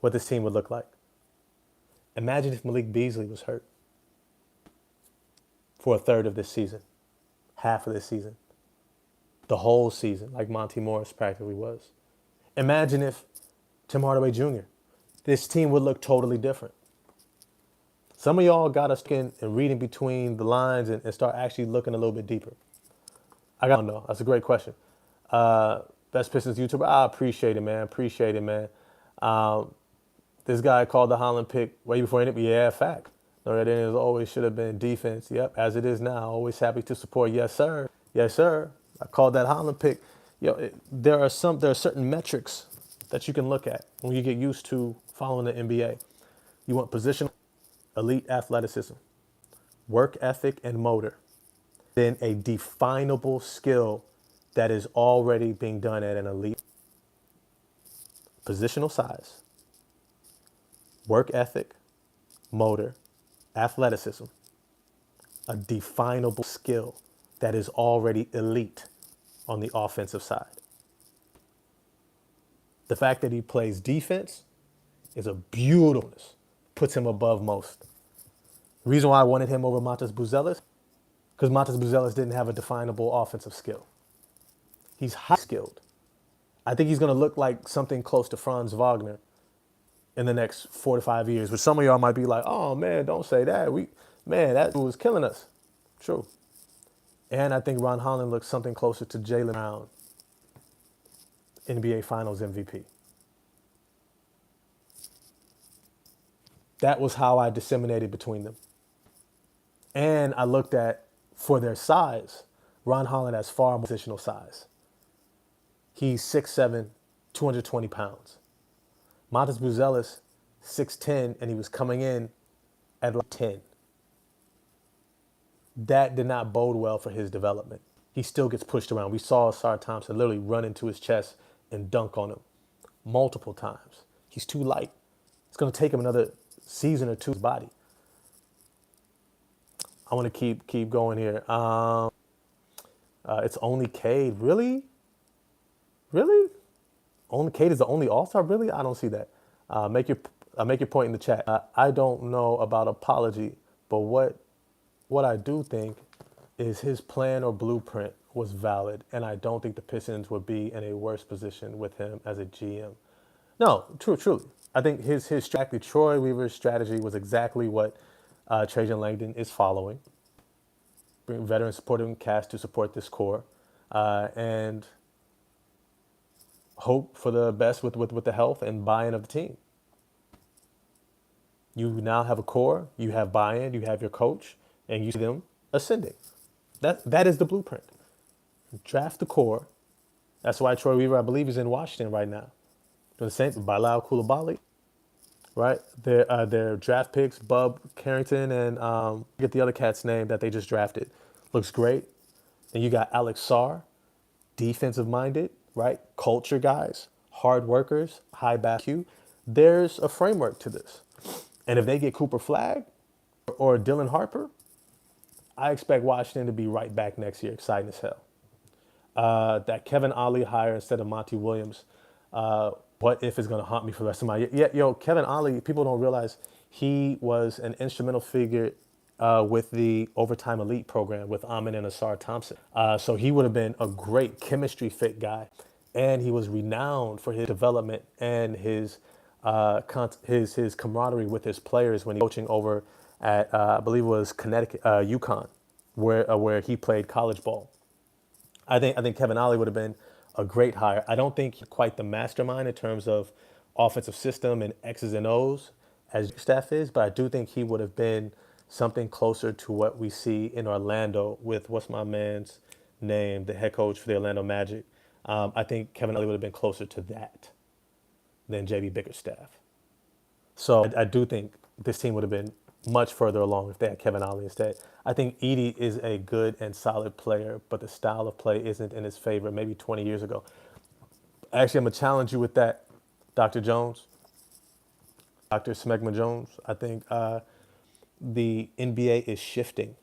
what this team would look like. Imagine if Malik Beasley was hurt for a third of this season, half of this season, the whole season, like Monty Morris practically was. Imagine if Tim Hardaway Jr., this team would look totally different. Some of y'all got us in and reading between the lines and start actually looking a little bit deeper. I don't know. That's a great question. Best Pistons YouTuber. I appreciate it, man. Appreciate it, man. This guy called the Holland pick way before any. Yeah, fact. No, that is always should have been defense. Yep, as it is now. Always happy to support. Yes, sir. Yes, sir. I called that Holland pick. There are certain metrics that you can look at when you get used to following the NBA. You want position, elite athleticism, work ethic, and motor. Then a definable skill that is already being done at an elite. Positional size, work ethic, motor, athleticism, a definable skill that is already elite on the offensive side. The fact that he plays defense is a beautifulness, puts him above most. The reason why I wanted him over Montas Buzelis, because Montas Buzelis didn't have a definable offensive skill. He's high skilled. I think he's going to look like something close to Franz Wagner in the next 4 to 5 years. But some of y'all might be like, oh, man, don't say that. That was killing us. True. And I think Ron Holland looks something closer to Jaylen Brown, NBA Finals MVP. That was how I disseminated between them. And I looked at, for their size, Ron Holland has far more positional size. He's 6'7", 220 pounds. Montas Buzelis, 6'10", and he was coming in at like 10. That did not bode well for his development. He still gets pushed around. We saw Asar Thompson literally run into his chest and dunk on him multiple times. He's too light. It's going to take him another season or two his body. I want to keep going here. It's only Cade. Really? Really? Only Cade is the only All-Star? Really? I don't see that. Make your point in the chat. I don't know about apology, but what I do think is his plan or blueprint was valid, and I don't think the Pistons would be in a worse position with him as a GM. No, truly. I think his strategy, Troy Weaver's strategy, was exactly what Trajan Langdon is following. Bring veteran supporting cast to support this core, and hope for the best with the health and buy-in of the team. You now have a core, you have buy-in, you have your coach, and you see them ascending. That is the blueprint. Draft the core. That's why Troy Weaver, I believe, is in Washington right now. Doing the same thing. Bilal Coulibaly, right? Their draft picks, Bub Carrington, and get the other cat's name that they just drafted. Looks great. And you got Alex Sarr, defensive-minded, right? Culture guys, hard workers, high IQ. There's a framework to this. And if they get Cooper Flagg or Dylan Harper, I expect Washington to be right back next year, exciting as hell. That Kevin Ollie hire instead of Monty Williams, what if is going to haunt me for the rest of my year? Yeah, Kevin Ollie, people don't realize he was an instrumental figure with the Overtime Elite program with Amin and Asar Thompson. So he would have been a great chemistry fit guy, and he was renowned for his development and his camaraderie with his players when he was coaching over at I believe it was Connecticut, UConn, where he played college ball. I think Kevin Ollie would have been a great hire. I don't think he's quite the mastermind in terms of offensive system and X's and O's as your staff is, but I do think he would have been something closer to what we see in Orlando with what's my man's name, the head coach for the Orlando Magic. I think Kevin Ollie would have been closer to that than JB Bickerstaff. So I do think this team would have been much further along if they had Kevin Ollie instead. I think Edie is a good and solid player, but the style of play isn't in his favor. Maybe 20 years ago. Actually, I'm gonna challenge you with that, Dr. Jones, Dr. Smegma Jones. I think the NBA is shifting,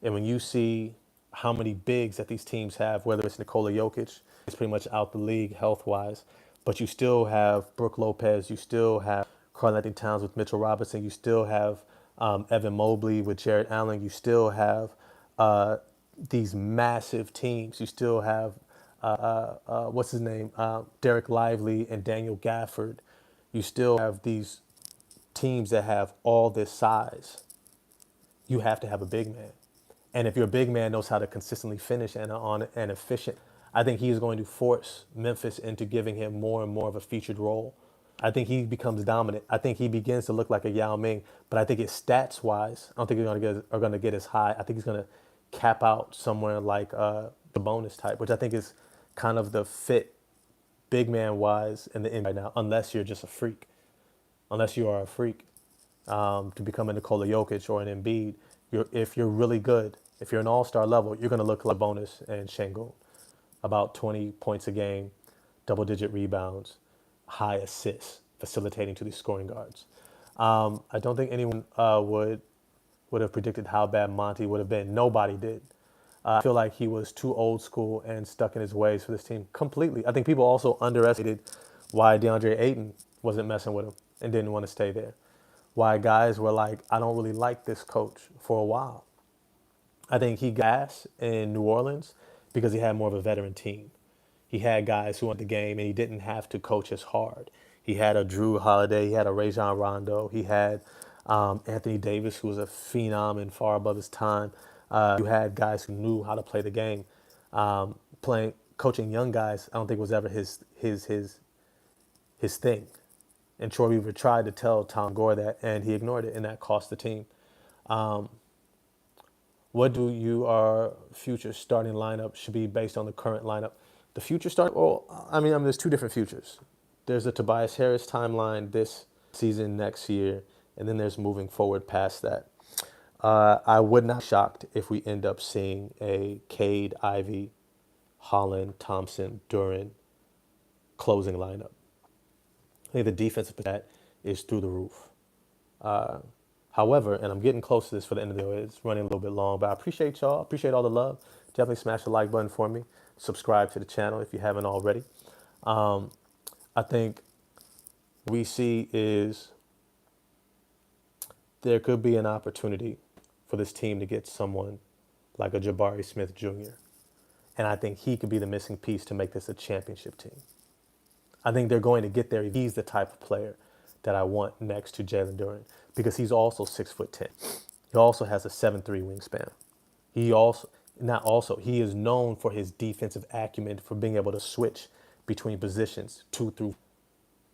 and when you see how many bigs that these teams have, whether it's Nikola Jokic, it's pretty much out the league health wise, but you still have Brooke Lopez, you still have Karl Anthony Towns with Mitchell Robinson, you still have Evan Mobley with Jared Allen, you still have these massive teams, you still have what's his name, Derek Lively and Daniel Gafford, you still have these teams that have all this size. You have to have a big man. And if your big man knows how to consistently finish and on and efficient, I think he's going to force Memphis into giving him more and more of a featured role. I think he becomes dominant. I think he begins to look like a Yao Ming, but I think his stats wise, I don't think are going to get as high. I think he's going to cap out somewhere like the bonus type, which I think is kind of the fit big man wise in the NBA right now, unless you're just a freak. Unless you are a freak to become a Nikola Jokic or an Embiid, if you're really good, if you're an all-star level, you're going to look like Bonus and Şengün. About 20 points a game, double-digit rebounds, high assists, facilitating to these scoring guards. I don't think anyone would have predicted how bad Monty would have been. Nobody did. I feel like he was too old school and stuck in his ways for this team completely. I think people also underestimated why DeAndre Ayton wasn't messing with him and didn't want to stay there. Why guys were like, I don't really like this coach for a while. I think he got ass in New Orleans because he had more of a veteran team. He had guys who went the game and he didn't have to coach as hard. He had a Drew Holiday, he had a Rajon Rondo, he had Anthony Davis, who was a phenom and far above his time. You had guys who knew how to play the game. Coaching young guys, I don't think was ever his thing. And Troy Weaver tried to tell Tom Gore that, and he ignored it, and that cost the team. What do your future starting lineup should be based on the current lineup? The future start, well, I mean, there's two different futures. There's a Tobias Harris timeline this season, next year, and then there's moving forward past that. I would not be shocked if we end up seeing a Cade, Ivy, Holland, Thompson, Duran closing lineup. I think the defensive of that is through the roof. However, and I'm getting close to this for the end of the video, it's running a little bit long, but I appreciate y'all. Appreciate all the love. Definitely smash the like button for me. Subscribe to the channel if you haven't already. I think we see is there could be an opportunity for this team to get someone like a Jabari Smith Jr. And I think he could be the missing piece to make this a championship team. I think they're going to get there. He's the type of player that I want next to Jalen Duren because he's also 6'10". He also has a 7'3" wingspan. He is known for his defensive acumen, for being able to switch between positions 2 through.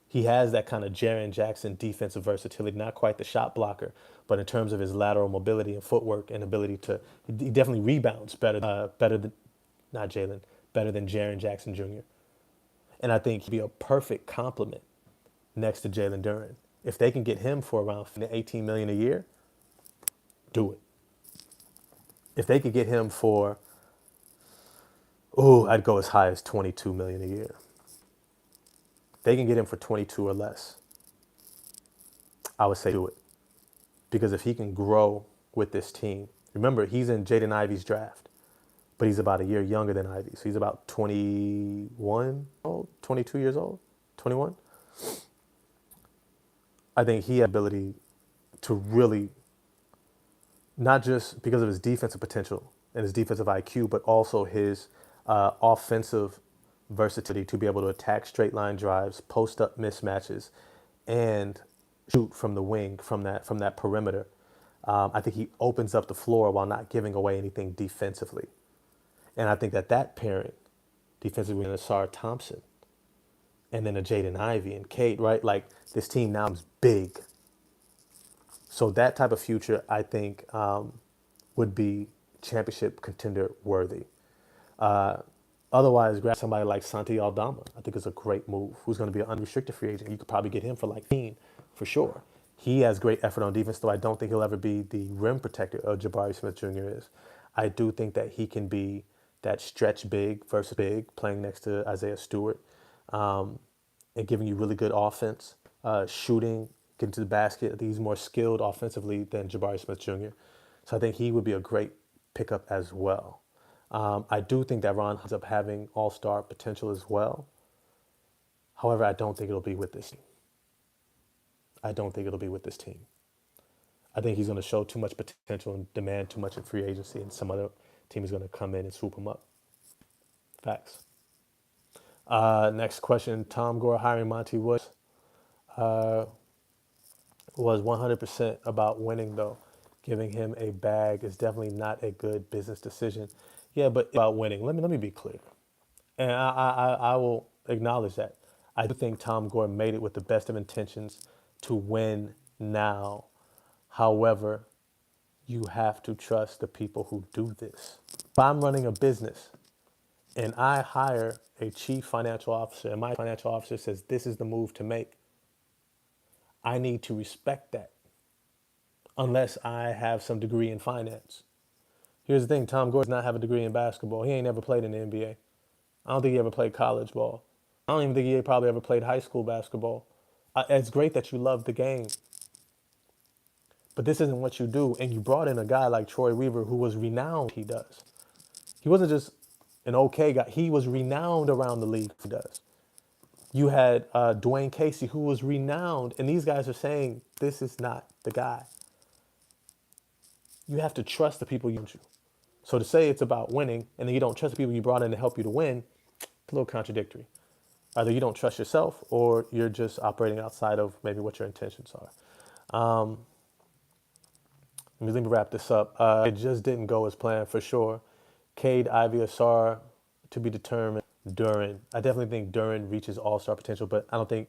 He has that kind of Jaren Jackson defensive versatility, not quite the shot blocker, but in terms of his lateral mobility and footwork and ability to, he definitely rebounds better than Jaren Jackson Jr. And I think he'd be a perfect complement next to Jalen Duren. If they can get him for around $18 million a year, do it. If they could get him for, I'd go as high as $22 million a year. They can get him for 22 or less. I would say do it. Because if he can grow with this team, remember, he's in Jaden Ivey's draft, but he's about a year younger than Ivy. So he's about 21 old, 22 years old, 21. I think he has the ability to really not just because of his defensive potential and his defensive IQ, but also his offensive versatility to be able to attack straight line drives, post up mismatches, and shoot from the wing from that perimeter. I think he opens up the floor while not giving away anything defensively, and I think that that pairing defensively, and Asar Thompson, and then a Jaden Ivey and Kate, right? Like this team now is big. So that type of future, I think, would be championship contender worthy. Otherwise, grab somebody like Santi Aldama. I think is a great move. Who's going to be an unrestricted free agent? You could probably get him for like 15 for sure. He has great effort on defense, though I don't think he'll ever be the rim protector Jabari Smith Jr. is. I do think that he can be that stretch big versus big, playing next to Isaiah Stewart, and giving you really good offense, shooting, getting to the basket. I think he's more skilled offensively than Jabari Smith Jr. So I think he would be a great pickup as well. I do think that Ron ends up having all-star potential as well. However, I don't think it'll be with this team. I don't think it'll be with this team. I think he's going to show too much potential and demand too much in free agency, and some other team is going to come in and swoop him up. Facts. Next question. Tom Gore hiring Monty Woods was 100% about winning, though. Giving him a bag is definitely not a good business decision. Yeah, but about winning. Let me be clear, and I will acknowledge that. I do think Tom Gore made it with the best of intentions to win now. However, you have to trust the people who do this. If I'm running a business and I hire a chief financial officer and my financial officer says this is the move to make, I need to respect that unless I have some degree in finance. Here's the thing, Tom Gore does not have a degree in basketball. He ain't ever played in the NBA. I don't think he ever played college ball. I don't even think he probably ever played high school basketball. It's great that you love the game, but this isn't what you do. And you brought in a guy like Troy Weaver who was renowned. He does. He wasn't just an okay guy. He was renowned around the league. He does. You had Dwayne Casey, who was renowned, and these guys are saying this is not the guy. You have to trust the people you want you. So to say it's about winning and then you don't trust the people you brought in to help you to win, it's a little contradictory. Either you don't trust yourself or you're just operating outside of maybe what your intentions are. Let me wrap this up. It just didn't go as planned for sure. Cade, Ivy, Asar to be determined. Duran. I definitely think Duran reaches all-star potential, but I don't think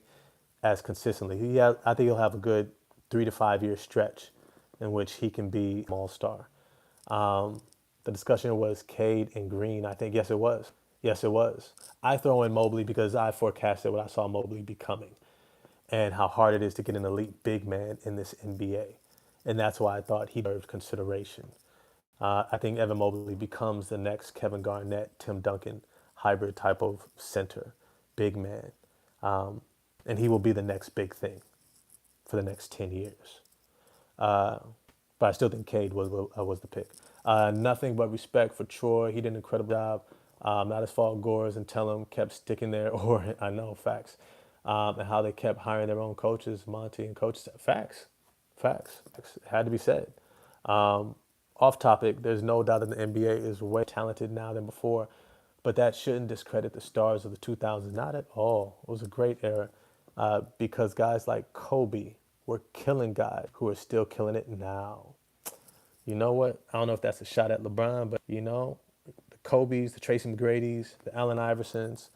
as consistently. I think he'll have a good 3 to 5 year stretch in which he can be all-star. The discussion was Cade and Green. I think, yes, it was. Yes, it was. I throw in Mobley because I forecasted what I saw Mobley becoming and how hard it is to get an elite big man in this NBA. And that's why I thought he deserved consideration. I think Evan Mobley becomes the next Kevin Garnett, Tim Duncan hybrid type of center, big man. And he will be the next big thing for the next 10 years. But I still think Cade was the pick. Nothing but respect for Troy. He did an incredible job. Not his fault, Gores and Tellem kept sticking there, or I know, facts. And how they kept hiring their own coaches, Monty and coaches. Facts. It had to be said. Off topic, there's no doubt that the NBA is way talented now than before, but that shouldn't discredit the stars of the 2000s. Not at all. It was a great era because guys like Kobe were killing guys who are still killing it now. You know what? I don't know if that's a shot at LeBron, but the Kobe's, the Tracy McGrady's, the Allen Iversons,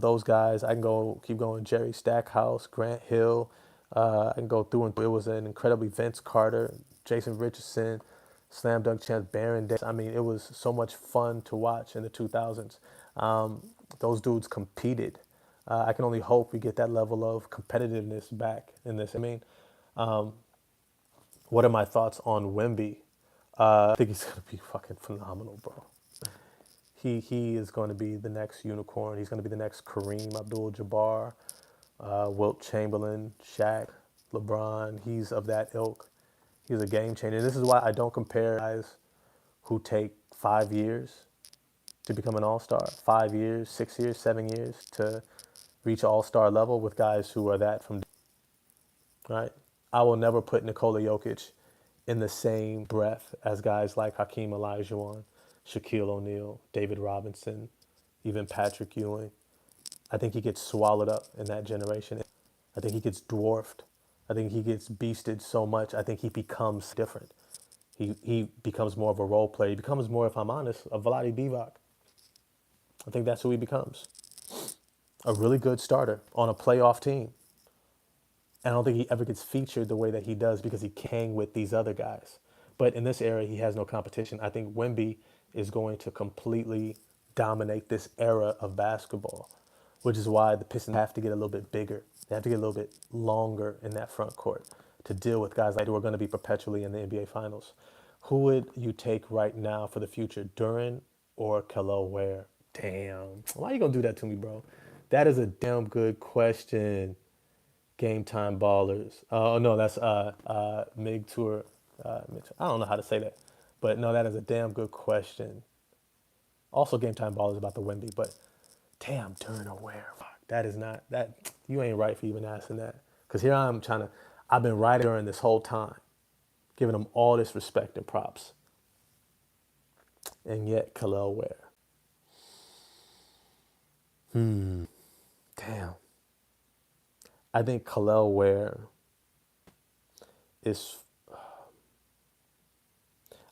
those guys. I can keep going. Jerry Stackhouse, Grant Hill. I can go through and through. It was an incredibly Vince Carter, Jason Richardson, slam dunk champs, Baron Davis. I mean, it was so much fun to watch in the 2000s. Those dudes competed. I can only hope we get that level of competitiveness back in this. What are my thoughts on Wemby? I think he's going to be fucking phenomenal, bro. He is going to be the next unicorn. He's going to be the next Kareem Abdul-Jabbar, Wilt Chamberlain, Shaq, LeBron. He's of that ilk. He's a game changer. This is why I don't compare guys who take 5 years to become an all-star, 5 years, 6 years, 7 years to reach all-star level with guys who are that from, right? I will never put Nikola Jokic in the same breath as guys like Hakeem Olajuwon, Shaquille O'Neal, David Robinson, even Patrick Ewing. I think he gets swallowed up in that generation. I think he gets dwarfed. I think he gets beasted so much. I think he becomes different. He becomes more of a role player. He becomes more, if I'm honest, a Vlade Divac. I think that's who he becomes. A really good starter on a playoff team. And I don't think he ever gets featured the way that he does because he can hang with these other guys. But in this era, he has no competition. I think Wemby is going to completely dominate this era of basketball, which is why the Pistons have to get a little bit bigger. They have to get a little bit longer in that front court to deal with guys like who are going to be perpetually in the NBA Finals. Who would you take right now for the future, Duran or Kello Ware? Damn. Why are you going to do that to me, bro? That is a damn good question. Game time ballers. Oh no, that's Mig Tour. I don't know how to say that, but no, that is a damn good question. Also, game time ballers about the Wemby, but damn, Duran or Ware. Fuck, that is not that. You ain't right for even asking that. Cause here I'm trying to. I've been riding Duran this whole time, giving him all this respect and props, and yet Khalil Ware. Damn. I think Khalil Ware is.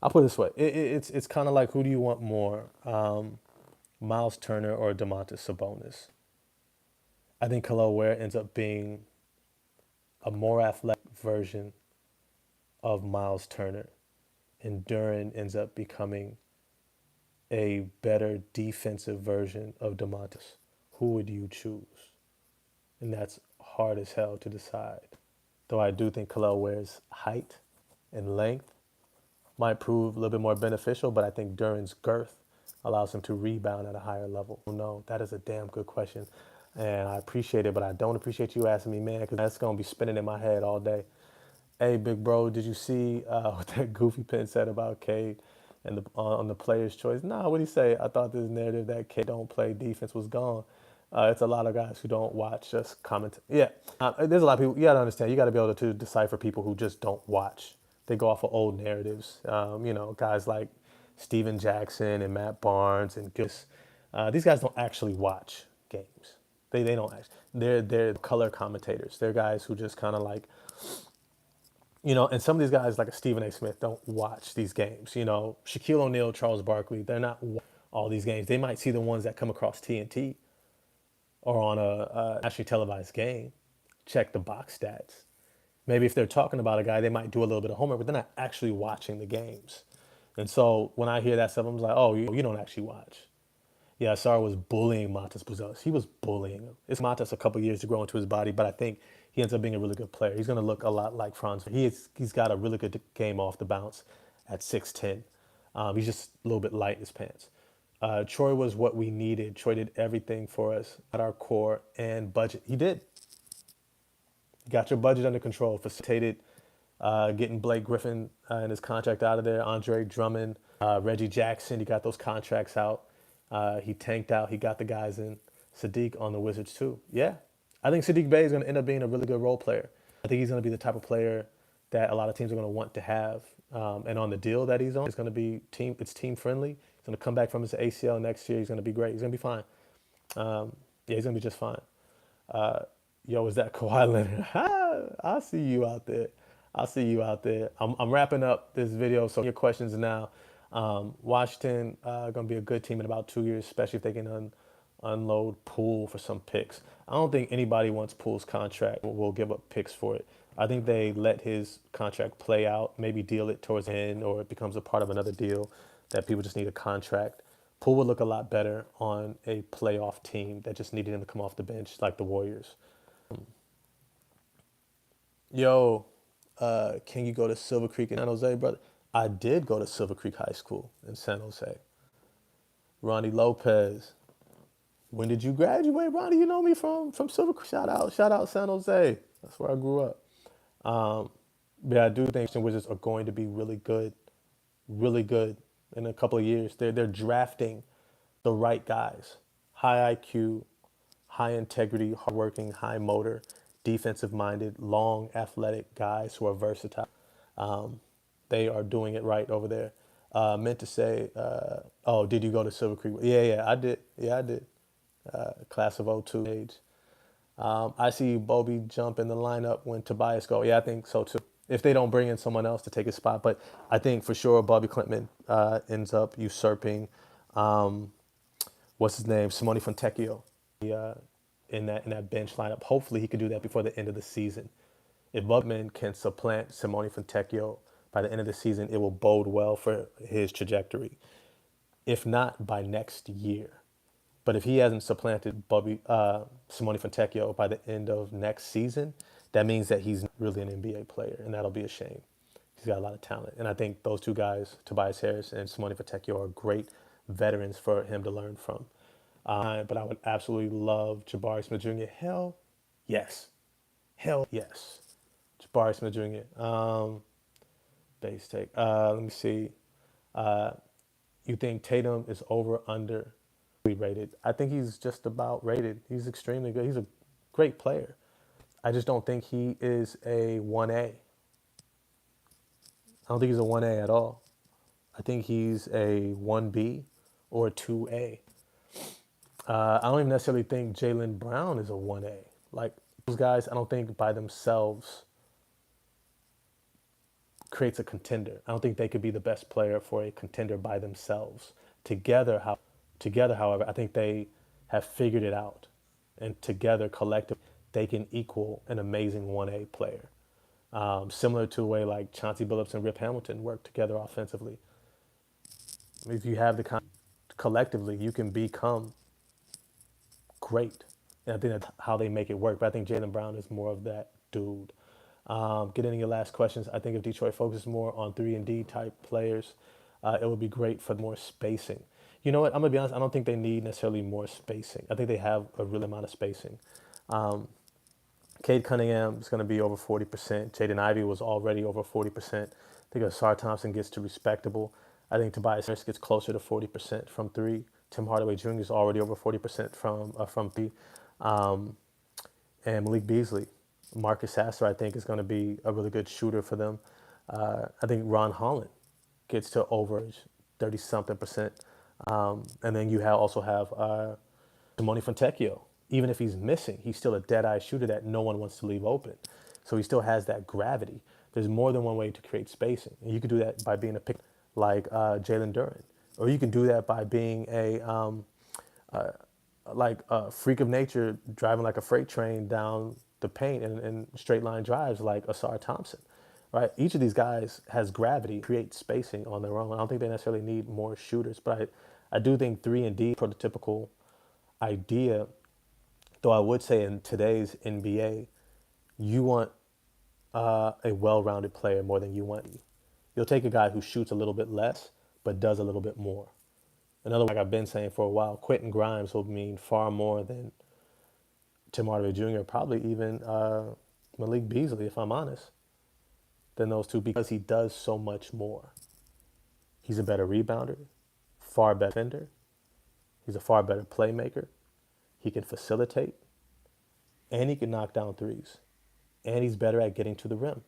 I'll put it this way. It's kind of like, who do you want more, Miles Turner or Domantas Sabonis? I think Khalil Ware ends up being a more athletic version of Miles Turner, and Duran ends up becoming a better defensive version of Domantas. Who would you choose? And that's hard as hell to decide. Though I do think Khalil Ware's height and length might prove a little bit more beneficial, but I think Duran's girth allows him to rebound at a higher level. No, that is a damn good question. And I appreciate it, but I don't appreciate you asking me, man, because that's going to be spinning in my head all day. Hey, big bro, did you see what that goofy pin said about Cade and on the player's choice? Nah, what'd he say? I thought this narrative that Cade don't play defense was gone. It's a lot of guys who don't watch, just comment. Yeah, there's a lot of people. You got to understand, you got to be able to decipher people who just don't watch. They go off of old narratives. Guys like Steven Jackson and Matt Barnes and Gillis. These guys don't actually watch games. They don't actually. They're color commentators. They're guys who just kind of like, and some of these guys like a Stephen A. Smith don't watch these games. Shaquille O'Neal, Charles Barkley, they're not all these games. They might see the ones that come across TNT or on a nationally televised game. Check the box stats. Maybe if they're talking about a guy, they might do a little bit of homework, but they're not actually watching the games. And so when I hear that stuff, I'm like, oh, you don't actually watch. Yeah, Sarr was bullying Montas Buzelis. He was bullying him. It's Montas a couple years to grow into his body, but I think he ends up being a really good player. He's going to look a lot like Franz. He's got a really good game off the bounce at 6'10". He's just a little bit light in his pants. Troy was what we needed. Troy did everything for us at our core and budget. He did. Got your budget under control, facilitated getting Blake Griffin and his contract out of there, Andre Drummond, Reggie Jackson, he got those contracts out. He tanked out, he got the guys in. Sadiq on the Wizards too. Yeah, I think Sadiq Bey is going to end up being a really good role player. I think he's going to be the type of player that a lot of teams are going to want to have. And on the deal that he's on, it's going to be it's team friendly. He's going to come back from his ACL next year. He's going to be great. He's going to be fine. Yeah, he's going to be just fine. Yo, is that Kawhi Leonard? I see you out there. I see you out there. I'm wrapping up this video, so your questions now. Washington going to be a good team in about 2 years, especially if they can unload Poole for some picks. I don't think anybody wants Poole's contract. Will give up picks for it. I think they let his contract play out, maybe deal it towards the end, or it becomes a part of another deal that people just need a contract. Poole would look a lot better on a playoff team that just needed him to come off the bench, like the Warriors. Yo, can you go to Silver Creek in San Jose, brother? I did go to Silver Creek High School in San Jose. Ronnie Lopez. When did you graduate, Ronnie? You know me from Silver Creek. Shout out San Jose. That's where I grew up. But I do think the Wizards are going to be really good in a couple of years. They're drafting the right guys. High IQ, high integrity, hardworking, high motor, defensive minded, long, athletic guys who are versatile. They are doing it right over there. Meant to say, oh, did you go to Silver Creek? Yeah, yeah, I did. Yeah, I did. Class of '02 age. I see Bobby jump in the lineup when Tobias go. Yeah, I think so too. If they don't bring in someone else to take his spot, but I think for sure Bobby Clinton ends up usurping what's his name, Simone Fontecchio, uh, in that bench lineup. Hopefully, he could do that before the end of the season. If Bubman can supplant Simone Fontecchio by the end of the season, it will bode well for his trajectory. If not, by next year. But if he hasn't supplanted Simone Fontecchio by the end of next season, that means that he's not really an NBA player, and that'll be a shame. He's got a lot of talent, and I think those two guys, Tobias Harris and Simone Fontecchio, are great veterans for him to learn from. But I would absolutely love Jabari Smith Jr. Hell yes. Hell yes. Jabari Smith Jr. Base take. Let me see. You think Tatum is over under rated? I think he's just about rated. He's extremely good. He's a great player. I just don't think he is a 1A. I don't think he's a 1A at all. I think he's a 1B or a 2A. I don't even necessarily think Jaylen Brown is a 1A. Like those guys, I don't think by themselves creates a contender. I don't think they could be the best player for a contender by themselves. Together, however, I think they have figured it out, and together, collectively, they can equal an amazing 1A player. Similar to the way like Chauncey Billups and Rip Hamilton work together offensively. If you have the collectively, you can become great. And I think that's how they make it work. But I think Jaylen Brown is more of that dude. Getting into your last questions, I think if Detroit focuses more on 3-and-D type players, it would be great for more spacing. You know what? I'm going to be honest. I don't think they need necessarily more spacing. I think they have a real amount of spacing. Cade Cunningham is going to be over 40%. Jaden Ivey was already over 40%. I think Asar Thompson gets to respectable. I think Tobias Harris gets closer to 40% from three. Tim Hardaway Jr. is already over 40% from three. And Malik Beasley. Marcus Sasser, I think, is going to be a really good shooter for them. I think Ron Holland gets to over 30-something percent. And then you also have Simone Fontecchio. Even if he's missing, he's still a dead-eye shooter that no one wants to leave open. So he still has that gravity. There's more than one way to create spacing. And you can do that by being a pick like Jalen Duren. Or you can do that by being a freak of nature, driving like a freight train down the paint and straight line drives like Asar Thompson, right? Each of these guys has gravity, create spacing on their own. I don't think they necessarily need more shooters, but I do think 3-and-D prototypical idea, though I would say in today's NBA, you want a well-rounded player more than you want. You'll take a guy who shoots a little bit less, but does a little bit more. Another, like I've been saying for a while, Quentin Grimes will mean far more than Tim Hardaway Jr., probably even Malik Beasley, if I'm honest, than those two, because he does so much more. He's a better rebounder, far better defender. He's a far better playmaker. He can facilitate, and he can knock down threes. And he's better at getting to the rim.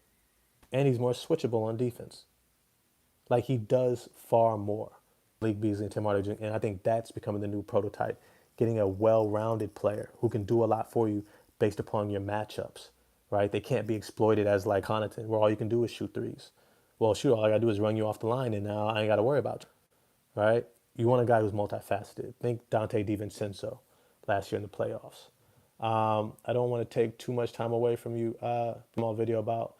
And he's more switchable on defense. Like, he does far more. Malik Beasley and Tim Hardaway Jr., and I think that's becoming the new prototype. Getting a well-rounded player who can do a lot for you based upon your matchups, right? They can't be exploited as like Connaughton, where all you can do is shoot threes. Well, shoot, all I got to do is run you off the line, and now I ain't got to worry about you, right? You want a guy who's multifaceted. Think Dante DiVincenzo last year in the playoffs. I don't want to take too much time away from you from our video about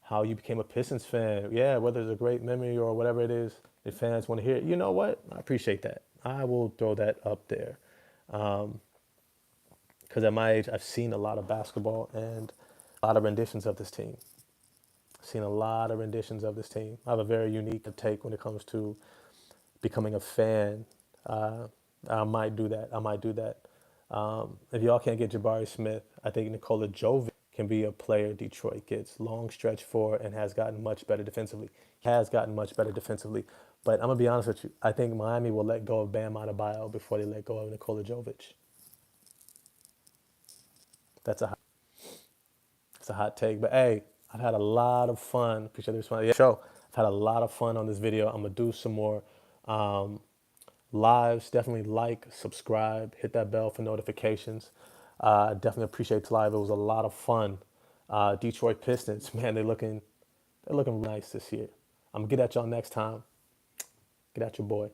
how you became a Pistons fan. Yeah, whether it's a great memory or whatever it is, if fans want to hear it, you know what? I appreciate that. I will throw that up there. Because at my age, I've seen a lot of basketball and a lot of renditions of this team. I've seen a lot of renditions of this team. I have a very unique take when it comes to becoming a fan. I might do that. If y'all can't get Jabari Smith, I think Nikola Jovic can be a player Detroit gets long stretch for and has gotten much better defensively. But I'm going to be honest with you. I think Miami will let go of Bam Adebayo before they let go of Nikola Jovic. That's a hot take. But hey, I've had a lot of fun. Appreciate the response. Yeah, show. I've had a lot of fun on this video. I'm gonna do some more um, lives. Definitely like, subscribe, hit that bell for notifications. Definitely appreciate the live. It was a lot of fun. Detroit Pistons, man, they're looking nice this year. I'm gonna get at y'all next time. Get at your boy.